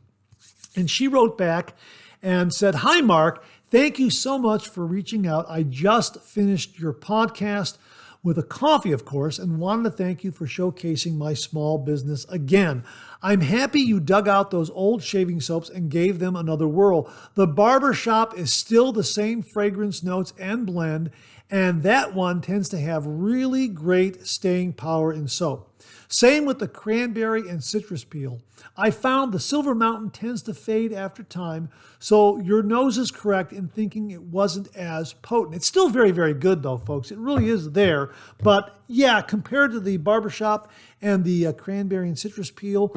And she wrote back and said, "Hi, Mark. Thank you so much for reaching out. I just finished your podcast with a coffee, of course, and wanted to thank you for showcasing my small business again. I'm happy you dug out those old shaving soaps and gave them another whirl. The Barbershop is still the same fragrance notes and blend, and that one tends to have really great staying power in soap. Same with the Cranberry and Citrus Peel. I found the Silver Mountain tends to fade after time, so your nose is correct in thinking it wasn't as potent. It's still very, very good though, folks. It really is there. But yeah, compared to the Barbershop and the Cranberry and Citrus Peel,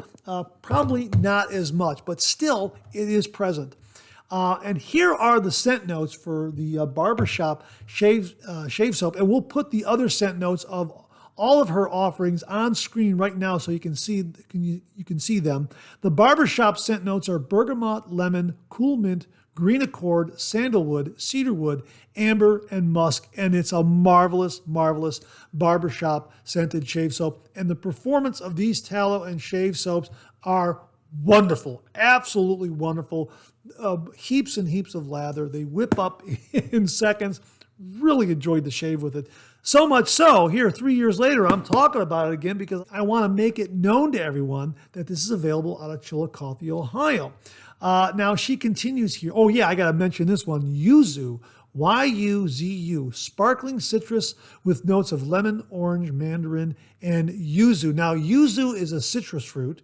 probably not as much, but still it is present. And here are the scent notes for the Barbershop shave soap, and we'll put the other scent notes of all of her offerings on screen right now so you can see them. The Barbershop scent notes are bergamot, lemon, cool mint, green accord, sandalwood, cedarwood, amber, and musk. And it's a marvelous, marvelous Barbershop scented shave soap. And the performance of these tallow and shave soaps are wonderful, absolutely wonderful. Heaps and heaps of lather. They whip up in seconds. Really enjoyed the shave with it. So much so, here 3 years later, I'm talking about it again because I want to make it known to everyone that this is available out of Chillicothe, Ohio. Now she continues here. Oh yeah, I got to mention this one, Yuzu. Y-U-Z-U, sparkling citrus with notes of lemon, orange, mandarin, and yuzu. Now, yuzu is a citrus fruit.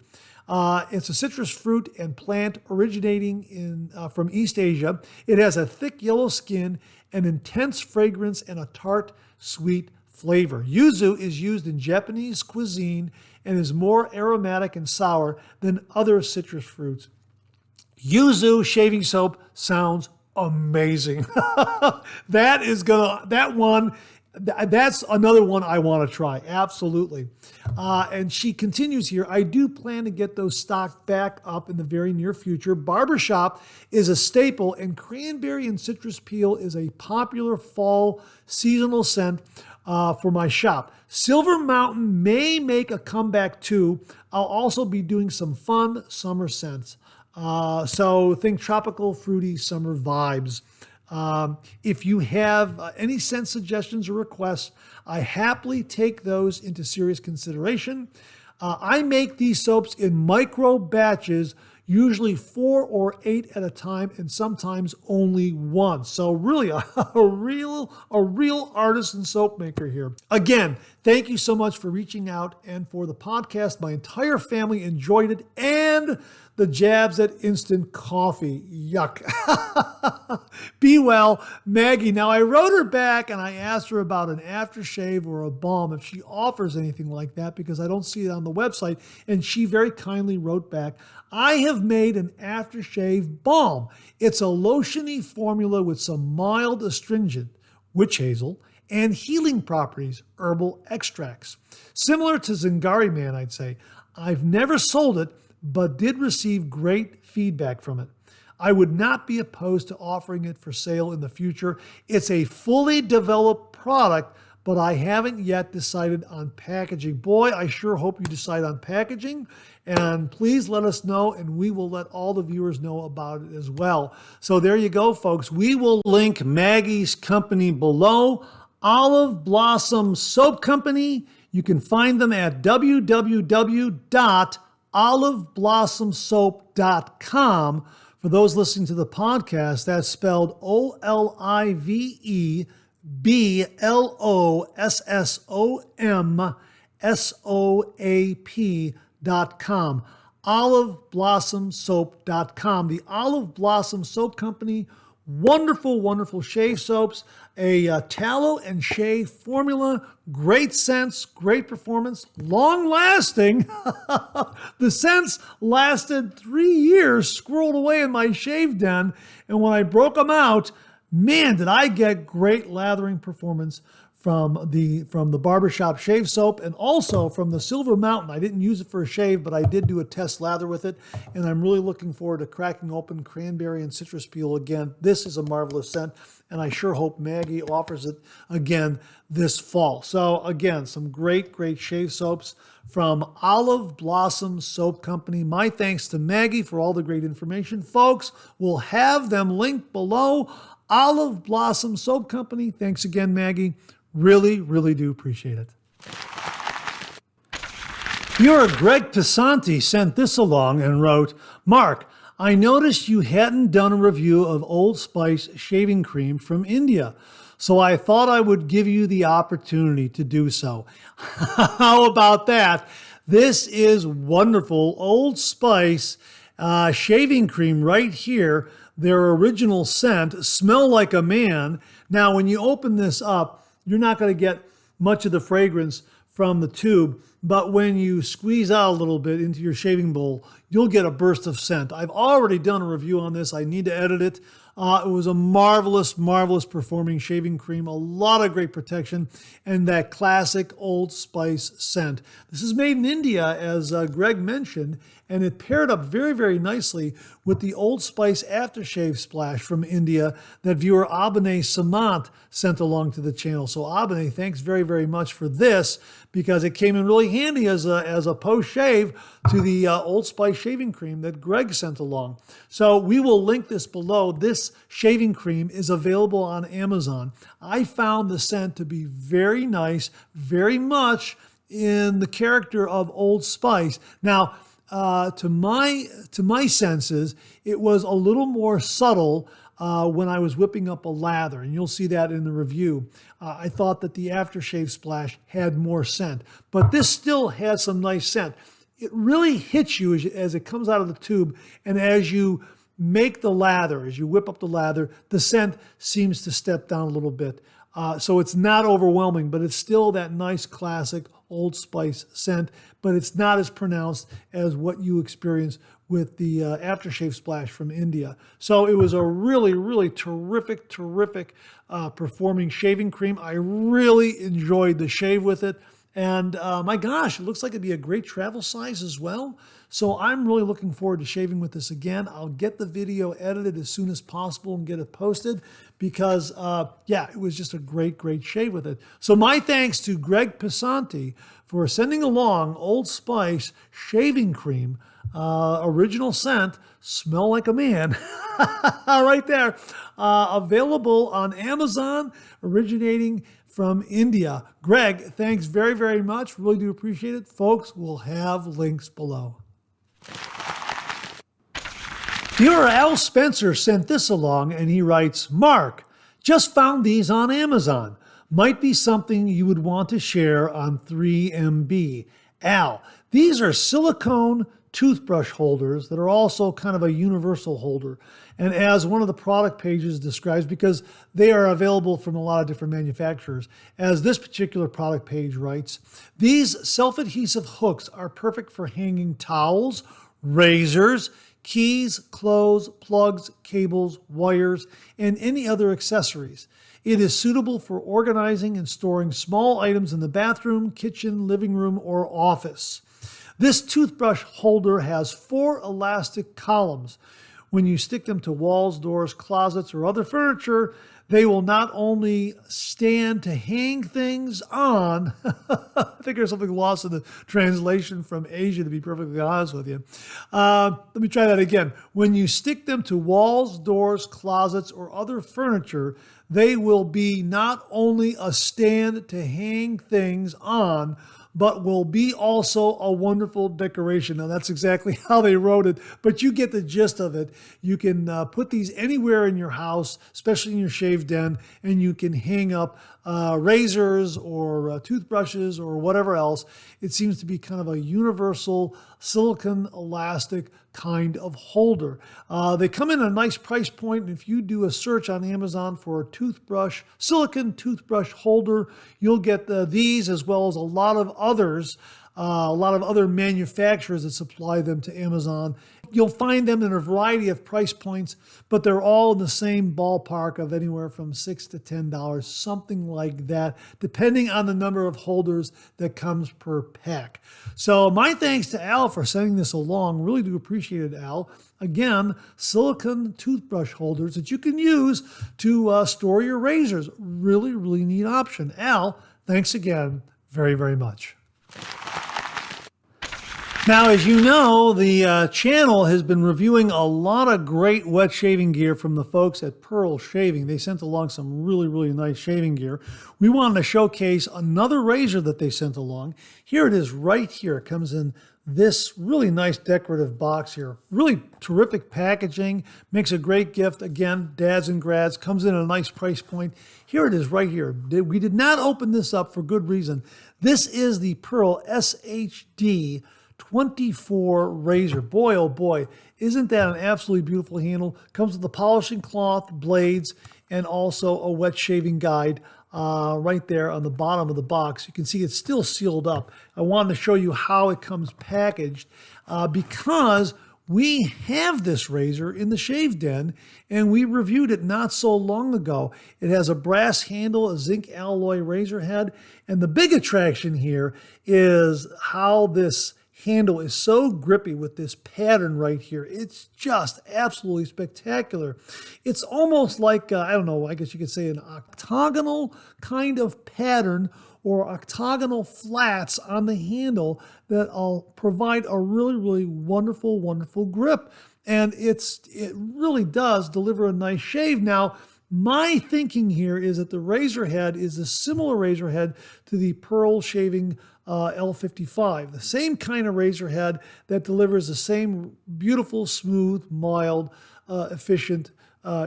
It's a citrus fruit and plant originating from East Asia. It has a thick yellow skin, an intense fragrance, and a tart, sweet flavor. Yuzu is used in Japanese cuisine and is more aromatic and sour than other citrus fruits. Yuzu shaving soap sounds amazing. That's another one I want to try. Absolutely. And she continues here. I do plan to get those stocked back up in the very near future. Barbershop is a staple, and Cranberry and Citrus Peel is a popular fall seasonal scent for my shop. Silver Mountain may make a comeback too. I'll also be doing some fun summer scents. So think tropical, fruity summer vibes. If you have any scent suggestions or requests, I happily take those into serious consideration. I make these soaps in micro batches usually 4 or 8 at a time, and sometimes only one. So really a real artisan soap maker here. Again, thank you so much for reaching out and for the podcast. My entire family enjoyed it, and the jabs at instant coffee. Yuck. Be well, Maggie. Now, I wrote her back and I asked her about an aftershave or a balm, if she offers anything like that, because I don't see it on the website. And she very kindly wrote back, I have made an aftershave balm. It's a lotiony formula with some mild astringent, witch hazel, and healing properties, herbal extracts. Similar to Zingari Man, I'd say. I've never sold it, but did receive great feedback from it. I would not be opposed to offering it for sale in the future. It's a fully developed product, but I haven't yet decided on packaging. Boy, I sure hope you decide on packaging, and please let us know, and we will let all the viewers know about it as well. So there you go, folks. We will link Maggie's company below, Olive Blossom Soap Company. You can find them at www.oliveblossom.com. For those listening to the podcast, that's spelled OliveBlossomSoap.com. OliveBlossomSoap.com. The Olive Blossom Soap Company, wonderful shave soaps, a tallow and shave formula, great scents, great performance, long lasting. The scents lasted 3 years, squirreled away in my shave den, and when I broke them out, man, did I get great lathering performance from the Barbershop shave soap, and also from the Silver Mountain. I didn't use it for a shave, but I did do a test lather with it, and I'm really looking forward to cracking open cranberry and citrus peel again. This is a marvelous scent, and I sure hope Maggie offers it again this fall. So again, some great shave soaps from Olive Blossom Soap Company. My thanks to Maggie for all the great information. Folks, we'll have them linked below. Olive Blossom Soap Company. Thanks again, Maggie. Really do appreciate it. Viewer Greg Pisanti sent this along and wrote, Mark, I noticed you hadn't done a review of Old Spice shaving cream from India, so I thought I would give you the opportunity to do so. How about that? This is wonderful Old Spice shaving cream right here. Their original scent, Smell Like a Man. Now, when you open this up, you're not going to get much of the fragrance from the tube, but when you squeeze out a little bit into your shaving bowl, you'll get a burst of scent. I've already done a review on this. I need to edit it. It was a marvelous performing shaving cream, a lot of great protection, and that classic Old Spice scent. This is made in India, as Greg mentioned, and it paired up very nicely with the Old Spice aftershave splash from India that viewer Abhinay Samant sent along to the channel. So Abhinay, thanks very much for this, because it came in really handy as a post-shave to the Old Spice shaving cream that Greg sent along. So we will link this below. This shaving cream is available on Amazon. I found the scent to be very nice, very much in the character of Old Spice. Now, to my senses, it was a little more subtle when I was whipping up a lather, and you'll see that in the review. I thought that the aftershave splash had more scent, but this still has some nice scent. It really hits you as it comes out of the tube, and as you make the lather, as you whip up the lather, the scent seems to step down a little bit. So it's not overwhelming, but it's still that nice classic Old Spice scent, but it's not as pronounced as what you experience with the aftershave splash from India. So it was a really terrific performing shaving cream. I really enjoyed the shave with it. And my gosh, it looks like it'd be a great travel size as well. So I'm really looking forward to shaving with this again. I'll get the video edited as soon as possible and get it posted because, yeah, it was just a great shave with it. So my thanks to Greg Pisanti for sending along Old Spice shaving cream, original scent, Smell Like a Man, right there. Available on Amazon, originating from India. Greg, thanks very much. Really do appreciate it. Folks, we'll have links below. Viewer Al Spencer sent this along and he writes, Mark, just found these on Amazon. Might be something you would want to share on 3MB. Al, these are silicone toothbrush holders that are also kind of a universal holder. And as one of the product pages describes, because they are available from a lot of different manufacturers, as this particular product page writes, these self-adhesive hooks are perfect for hanging towels, razors, keys, clothes, plugs, cables, wires, and any other accessories. It is suitable for organizing and storing small items in the bathroom, kitchen, living room, or office. This toothbrush holder has 4 elastic columns. When you stick them to walls, doors, closets, or other furniture, they will not only stand to hang things on, I think there's something lost in the translation from Asia, to be perfectly honest with you. Let me try that again. When you stick them to walls, doors, closets, or other furniture, they will be not only a stand to hang things on, but will be also a wonderful decoration. Now, that's exactly how they wrote it, but you get the gist of it. You can put these anywhere in your house, especially in your shave den, and you can hang up razors or toothbrushes or whatever else. It seems to be kind of a universal silicone elastic kind of holder. They come in a nice price point, and if you do a search on Amazon for a toothbrush, silicone toothbrush holder, you'll get these as well as a lot of others, a lot of other manufacturers that supply them to Amazon. You'll find them in a variety of price points, but they're all in the same ballpark of anywhere from $6 to $10, something like that, depending on the number of holders that comes per pack. So my thanks to Al for sending this along. Really do appreciate it, Al. Again, silicone toothbrush holders that you can use to store your razors. Really, really neat option. Al, thanks again very, very much. Now, as you know, the channel has been reviewing a lot of great wet shaving gear from the folks at Pearl Shaving. They sent along some really, really nice shaving gear. We wanted to showcase another razor that they sent along. Here it is right here. It comes in this really nice decorative box here. Really terrific packaging. Makes a great gift. Again, dads and grads. Comes in at a nice price point. Here it is right here. We did not open this up for good reason. This is the Pearl SHD 24 razor. Boy, oh boy, isn't that an absolutely beautiful handle? Comes with the polishing cloth, blades, and also a wet shaving guide right there on the bottom of the box. You can see it's still sealed up. I wanted to show you how it comes packaged because we have this razor in the shave den and we reviewed it not so long ago. It has a brass handle, a zinc alloy razor head, and the big attraction here is how this handle is so grippy with this pattern right here. It's just absolutely spectacular. It's almost like, I don't know, I guess you could say an octagonal kind of pattern or octagonal flats on the handle that'll provide a really, really wonderful, wonderful grip. And it really does deliver a nice shave. Now, my thinking here is that the razor head is a similar razor head to the Pearl Shaving L55, the same kind of razor head that delivers the same beautiful, smooth, mild, efficient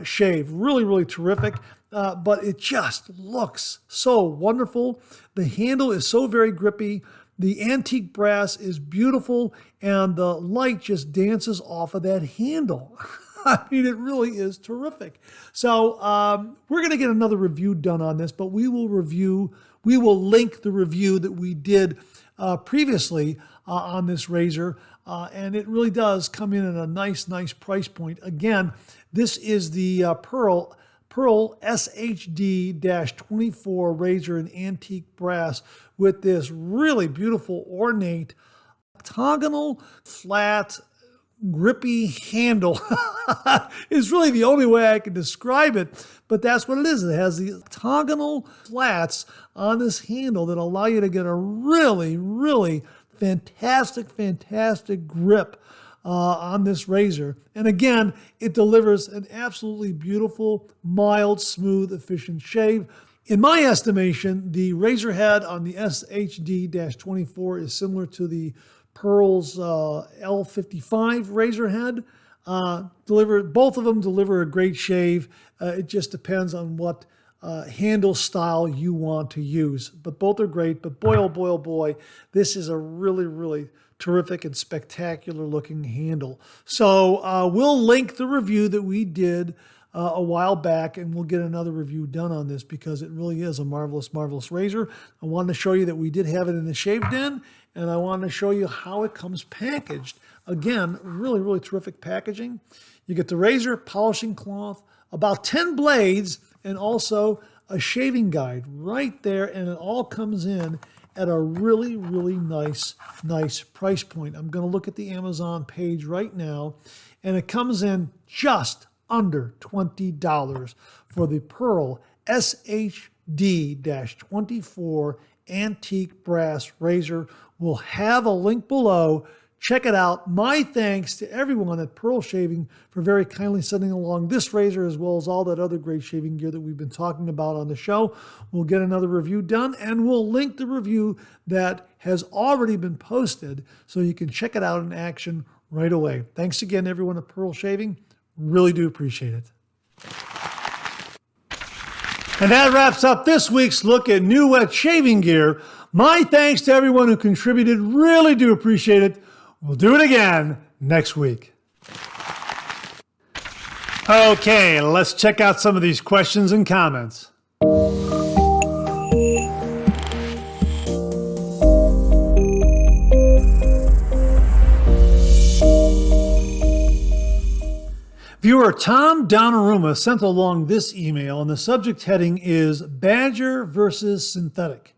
shave. Really, really terrific, but it just looks so wonderful. The handle is so very grippy. The antique brass is beautiful, and the light just dances off of that handle. I mean, it really is terrific. So we're going to get another review done on this, but we will link the review that we did previously on this razor, and it really does come in at a nice, nice price point. Again, this is the Pearl SHD-24 razor in antique brass with this really beautiful, ornate, octagonal, flat, grippy handle. Is really the only way I can describe it, but that's what it is. It has the octagonal flats on this handle that allow you to get a really, really fantastic, fantastic grip on this razor. And again, it delivers an absolutely beautiful, mild, smooth, efficient shave. In my estimation, the razor head on the SHD-24 is similar to the Pearl's L55 razor head. both of them deliver a great shave. It just depends on what handle style you want to use. But both are great. But boy, oh boy, oh boy, this is a really, really terrific and spectacular looking handle. So we'll link the review that we did a while back, and we'll get another review done on this because it really is a marvelous, marvelous razor. I wanted to show you that we did have it in the shave den, and I wanted to show you how it comes packaged. Again, really, really terrific packaging. You get the razor, polishing cloth, about 10 blades, and also a shaving guide right there, and it all comes in at a really, really nice price point. I'm going to look at the Amazon page right now, and it comes in just under $20 for the Pearl SHD-24 Antique Brass Razor. We'll have a link below. Check it out. My thanks to everyone at Pearl Shaving for very kindly sending along this razor as well as all that other great shaving gear that we've been talking about on the show. We'll get another review done, and we'll link the review that has already been posted so you can check it out in action right away. Thanks again, everyone at Pearl Shaving. Really do appreciate it. And that wraps up this week's look at new wet shaving gear. My thanks to everyone who contributed. Really do appreciate it. We'll do it again next week. Okay, let's check out some of these questions and comments. Viewer Tom Donnarumma sent along this email, and the subject heading is Badger versus Synthetic.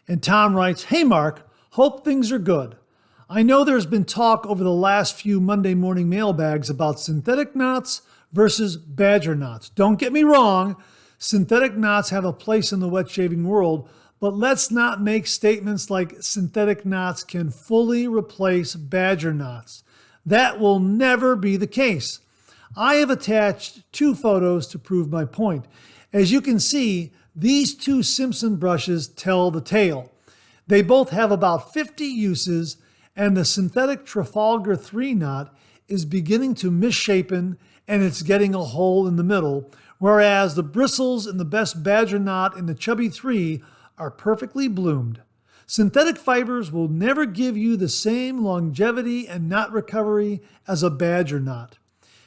And Tom writes, "Hey Mark, hope things are good. I know there's been talk over the last few Monday morning mailbags about synthetic knots versus Badger knots. Don't get me wrong, synthetic knots have a place in the wet shaving world, but let's not make statements like synthetic knots can fully replace Badger knots. That will never be the case. I have attached 2 photos to prove my point. As you can see, these 2 Simpson brushes tell the tale. They both have about 50 uses, and the synthetic Trafalgar 3 knot is beginning to misshapen and it's getting a hole in the middle, whereas the bristles in the best Badger knot in the Chubby 3 are perfectly bloomed. Synthetic fibers will never give you the same longevity and knot recovery as a Badger knot.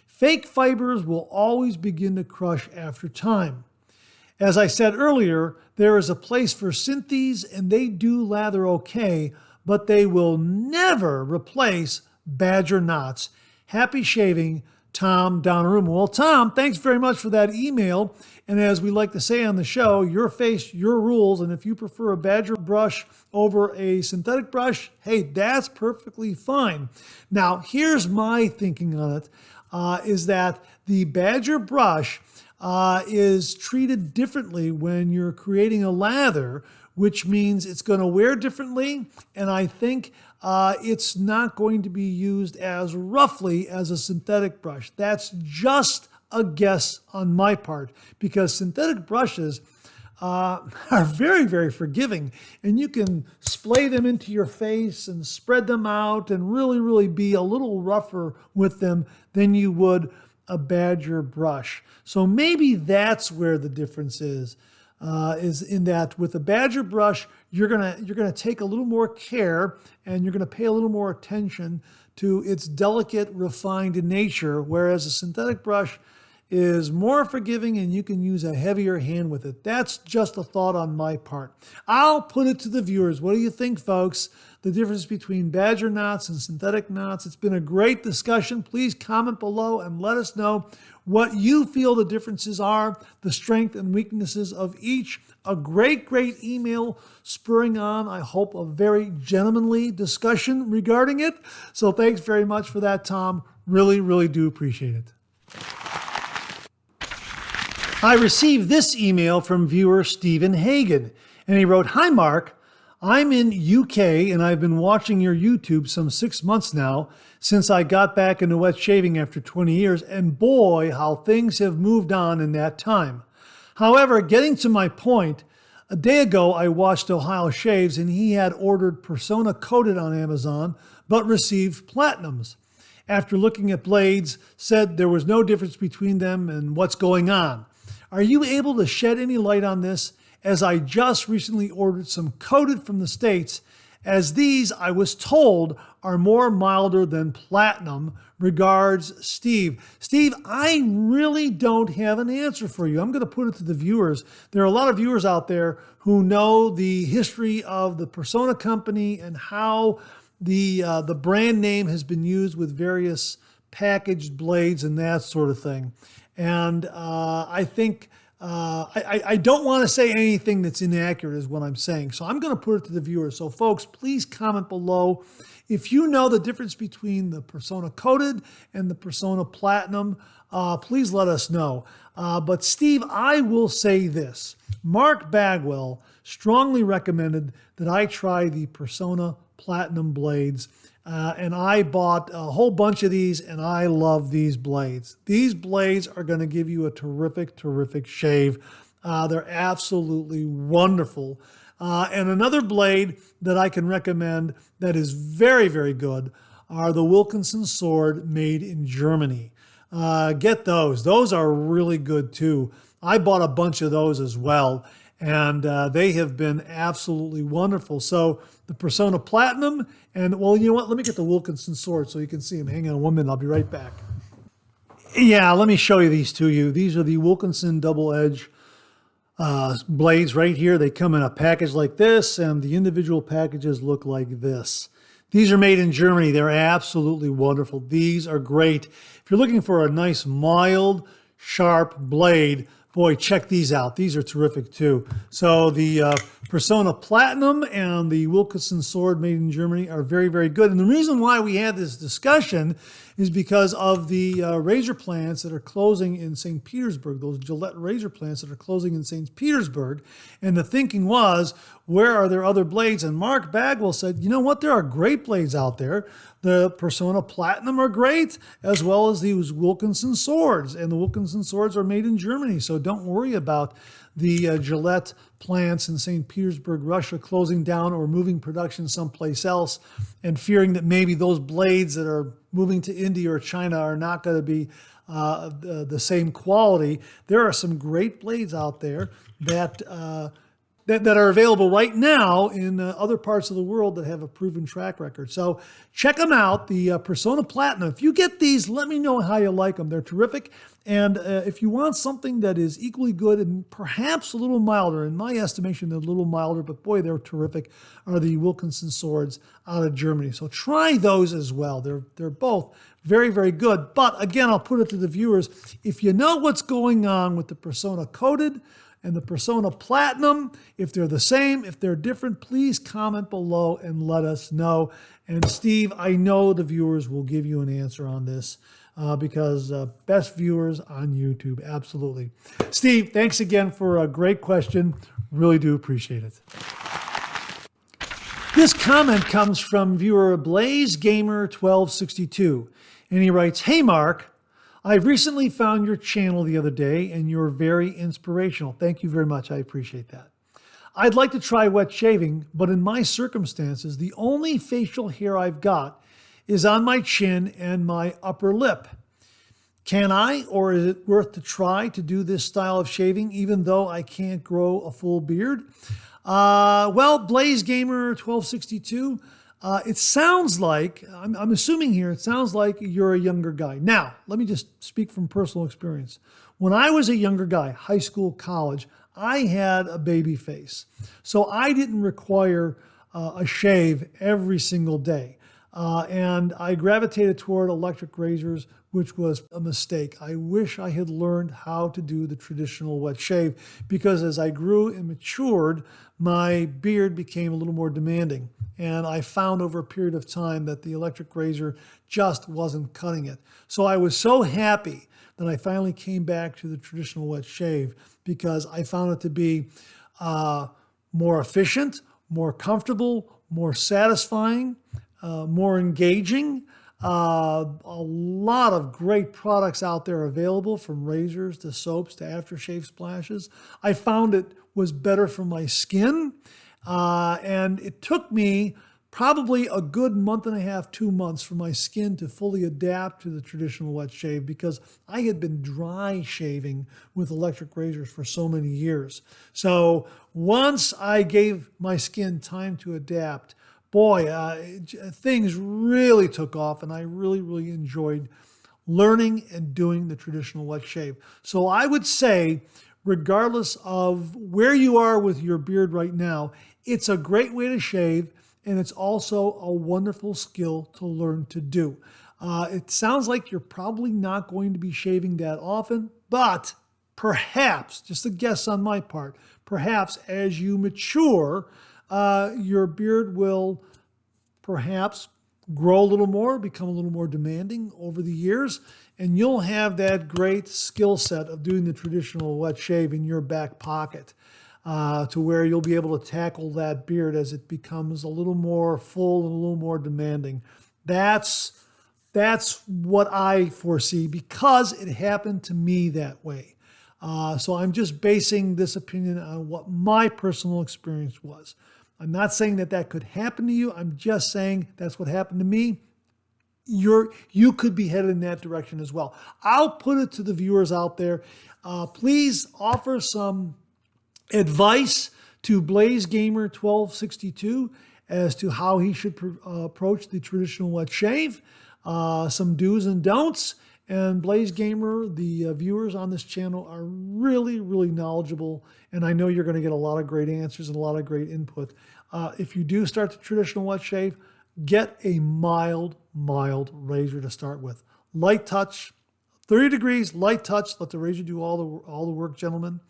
Fake fibers will always begin to crush after time. As I said earlier, there is a place for synthes and they do lather okay, but they will never replace Badger knots. Happy shaving, Tom Donnarumma." Well, Tom, thanks very much for that email. And as we like to say on the show, your face, your rules. And if you prefer a Badger brush over a synthetic brush, hey, that's perfectly fine. Now, here's my thinking on it. Is that the Badger brush is treated differently when you're creating a lather, which means it's going to wear differently, and I think it's not going to be used as roughly as a synthetic brush. That's just a guess on my part, because synthetic brushes are very, very forgiving, and you can splay them into your face and spread them out and really, really be a little rougher with them than you would a Badger brush. So maybe that's where the difference is in that with a Badger brush, you're gonna take a little more care and you're gonna pay a little more attention to its delicate, refined nature, whereas a synthetic brush is more forgiving and you can use a heavier hand with it. That's just a thought on my part. I'll put it to the viewers. What do you think, folks? The difference between Badger knots and synthetic knots. It's been a great discussion. Please comment below and let us know what you feel the differences are, the strength and weaknesses of each. A great, great email spurring on, I hope, a very gentlemanly discussion regarding it. So thanks very much for that, Tom. Really, really do appreciate it. I received this email from viewer Stephen Hagan, and he wrote, "Hi Mark, I'm in UK and I've been watching your YouTube some 6 months now since I got back into wet shaving after 20 years, and boy, how things have moved on in that time. However, getting to my point, a day ago I watched Ohio Shaves and he had ordered Personna coated on Amazon but received platinums. after looking at blades, said there was no difference between them and what's going on. Are you able to shed any light on this, as I just recently ordered some coated from the States, as these, I was told, are more milder than platinum? Regards, Steve. Steve, I really don't have an answer for you. I'm going to put it to the viewers. There are a lot of viewers out there who know the history of the Personna company and how the brand name has been used with various packaged blades and that sort of thing. And I think I don't want to say anything that's inaccurate is what I'm saying. So I'm going to put it to the viewers. So folks, please comment below if you know the difference between the Personna Coated and the Personna Platinum. Please let us know. But Steve, I will say this. Mark Bagwell strongly recommended that I try the Personna Platinum blades. And I bought a whole bunch of these, and I love these blades. These blades are going to give you a terrific, terrific shave. They're absolutely wonderful. And another blade that I can recommend that is very, very good are the Wilkinson Sword made in Germany. Get those. Those are really good too. I bought a bunch of those as well, and they have been absolutely wonderful. So the Personna Platinum, and well, you know what? Let me get the Wilkinson Sword so you can see them. Hang on 1 minute. I'll be right back. Yeah, let me show you these to you. These are the Wilkinson double edge blades right here. They come in a package like this, and the individual packages look like this. These are made in Germany. They're absolutely wonderful. These are great. If you're looking for a nice, mild, sharp blade, boy, check these out. These are terrific too. So the Personna Platinum and the Wilkinson Sword made in Germany are very, very good. And the reason why we had this discussion is because of the razor plants that are closing in St. Petersburg, those Gillette razor plants that are closing in St. Petersburg. And the thinking was, where are there other blades? And Mark Bagwell said, you know what? There are great blades out there. The Personna Platinum are great, as well as these Wilkinson Swords. And the Wilkinson Swords are made in Germany. So don't worry about the Gillette plants in St. Petersburg, Russia, closing down or moving production someplace else, and fearing that maybe those blades that are moving to India or China are not going to be the same quality. There are some great blades out there that are available right now in other parts of the world that have a proven track record. So check them out, the Personna Platinum. If you get these, let me know how you like them. They're terrific. And if you want something that is equally good and perhaps a little milder, in my estimation, they're a little milder, but boy, they're terrific, are the Wilkinson Swords out of Germany. So try those as well. They're both very, very good. But again, I'll put it to the viewers. If you know what's going on with the Personna Coated and the Personna Platinum, if they're the same, if they're different, please comment below and let us know. And Steve, I know the viewers will give you an answer on this because best viewers on YouTube, absolutely. Steve, thanks again for a great question. Really do appreciate it. This comment comes from viewer Blaze Gamer 1262, and he writes, "Hey Mark, I recently found your channel the other day and you're very inspirational. Thank you very much. I appreciate that. I'd like to try wet shaving, but in my circumstances, the only facial hair I've got is on my chin and my upper lip. Can I, or is it worth to try to do this style of shaving even though I can't grow a full beard?" Well, Blaze Gamer 1262, it sounds like, I'm assuming here, it sounds like you're a younger guy. Now, let me just speak from personal experience. When I was a younger guy, high school, college, I had a baby face. So I didn't require a shave every single day. And I gravitated toward electric razors, which was a mistake. I wish I had learned how to do the traditional wet shave, because as I grew and matured, my beard became a little more demanding. And I found over a period of time that the electric razor just wasn't cutting it. So I was so happy that I finally came back to the traditional wet shave, because I found it to be more efficient, more comfortable, more satisfying, more engaging. A lot of great products out there available, from razors to soaps to aftershave splashes. I found it was better for my skin, and it took me probably a good month and a half, 2 months for my skin to fully adapt to the traditional wet shave because I had been dry shaving with electric razors for so many years. So once I gave my skin time to adapt, boy, things really took off, and I really, really enjoyed learning and doing the traditional wet shave. So I would say, regardless of where you are with your beard right now, it's a great way to shave, and it's also a wonderful skill to learn to do. It sounds like you're probably not going to be shaving that often, but perhaps, just a guess on my part, perhaps as you mature, your beard will perhaps grow a little more, become a little more demanding over the years, and you'll have that great skill set of doing the traditional wet shave in your back pocket to where you'll be able to tackle that beard as it becomes a little more full and a little more demanding. That's what I foresee because it happened to me that way. So I'm just basing this opinion on what my personal experience was. I'm not saying that could happen to you. I'm just saying that's what happened to me. You could be headed in that direction as well. I'll put it to the viewers out there. Please offer some advice to Blaze Gamer 1262 as to how he should approach the traditional wet shave, some do's and don'ts. And Blaze Gamer, the viewers on this channel are really, really knowledgeable, and I know you're going to get a lot of great answers and a lot of great input. If you do start the traditional wet shave, get a mild razor to start with. Light touch, 30 degrees, light touch. Let the razor do all the work, gentlemen.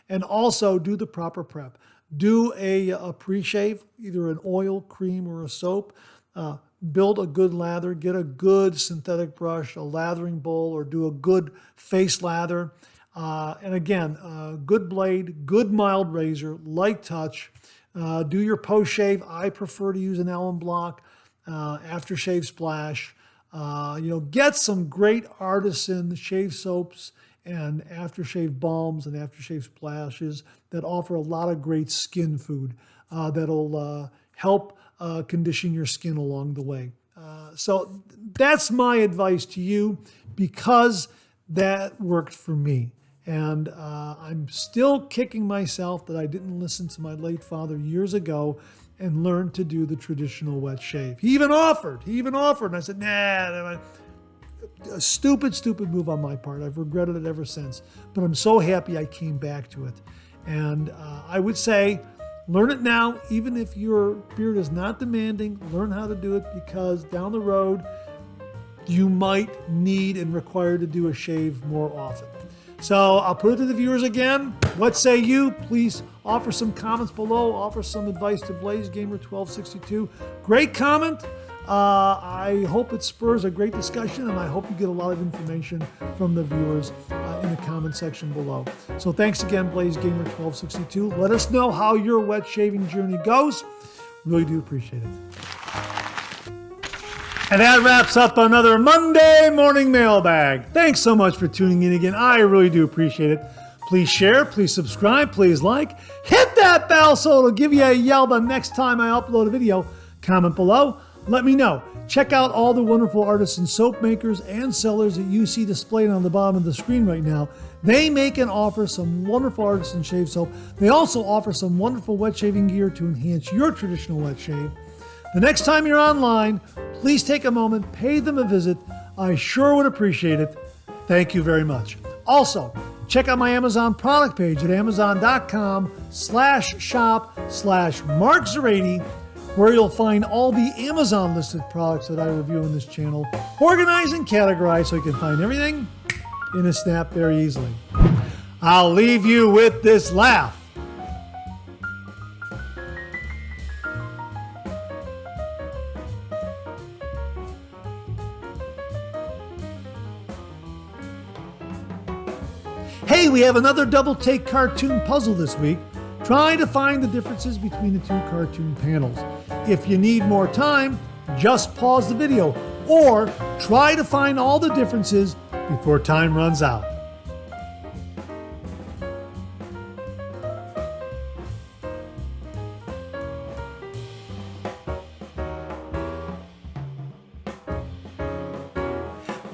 And also do the proper prep. Do a pre-shave, either an oil, cream, or a soap. Build a good lather. Get a good synthetic brush, a lathering bowl, or do a good face lather. And again, good blade, good mild razor, light touch. Do your post-shave. I prefer to use an Allen Block aftershave splash. Get some great artisan shave soaps and aftershave balms and aftershave splashes that offer a lot of great skin food that'll help condition your skin along the way. So that's my advice to you because that worked for me. And I'm still kicking myself that I didn't listen to my late father years ago and learn to do the traditional wet shave. He even offered, and I said, nah, a stupid move on my part. I've regretted it ever since, but I'm so happy I came back to it. And I would say, learn it now, even if your beard is not demanding, learn how to do it because down the road, you might need and require to do a shave more often. So I'll put it to the viewers again. What say you? Please offer some comments below. Offer some advice to Blaze Gamer 1262. Great comment. I hope it spurs a great discussion, and I hope you get a lot of information from the viewers in the comment section below. So thanks again, Blaze Gamer 1262. Let us know how your wet shaving journey goes. Really do appreciate it. And that wraps up another Monday Morning Mailbag. Thanks so much for tuning in again. I really do appreciate it. Please share, please subscribe, please like. Hit that bell so it'll give you a yell the next time I upload a video. Comment below. Let me know. Check out all the wonderful artisan soap makers and sellers that you see displayed on the bottom of the screen right now. They make and offer some wonderful artisan shave soap. They also offer some wonderful wet shaving gear to enhance your traditional wet shave. The next time you're online, please take a moment, pay them a visit. I sure would appreciate it. Thank you very much. Also, check out my Amazon product page at amazon.com/shop/MarkZerati, where you'll find all the Amazon listed products that I review on this channel, organized and categorized so you can find everything in a snap very easily. I'll leave you with this laugh. Hey, we have another double take cartoon puzzle this week, trying to find the differences between the two cartoon panels. If you need more time, just pause the video or try to find all the differences before time runs out.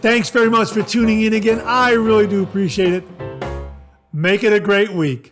Thanks very much for tuning in again. I really do appreciate it. Make it a great week.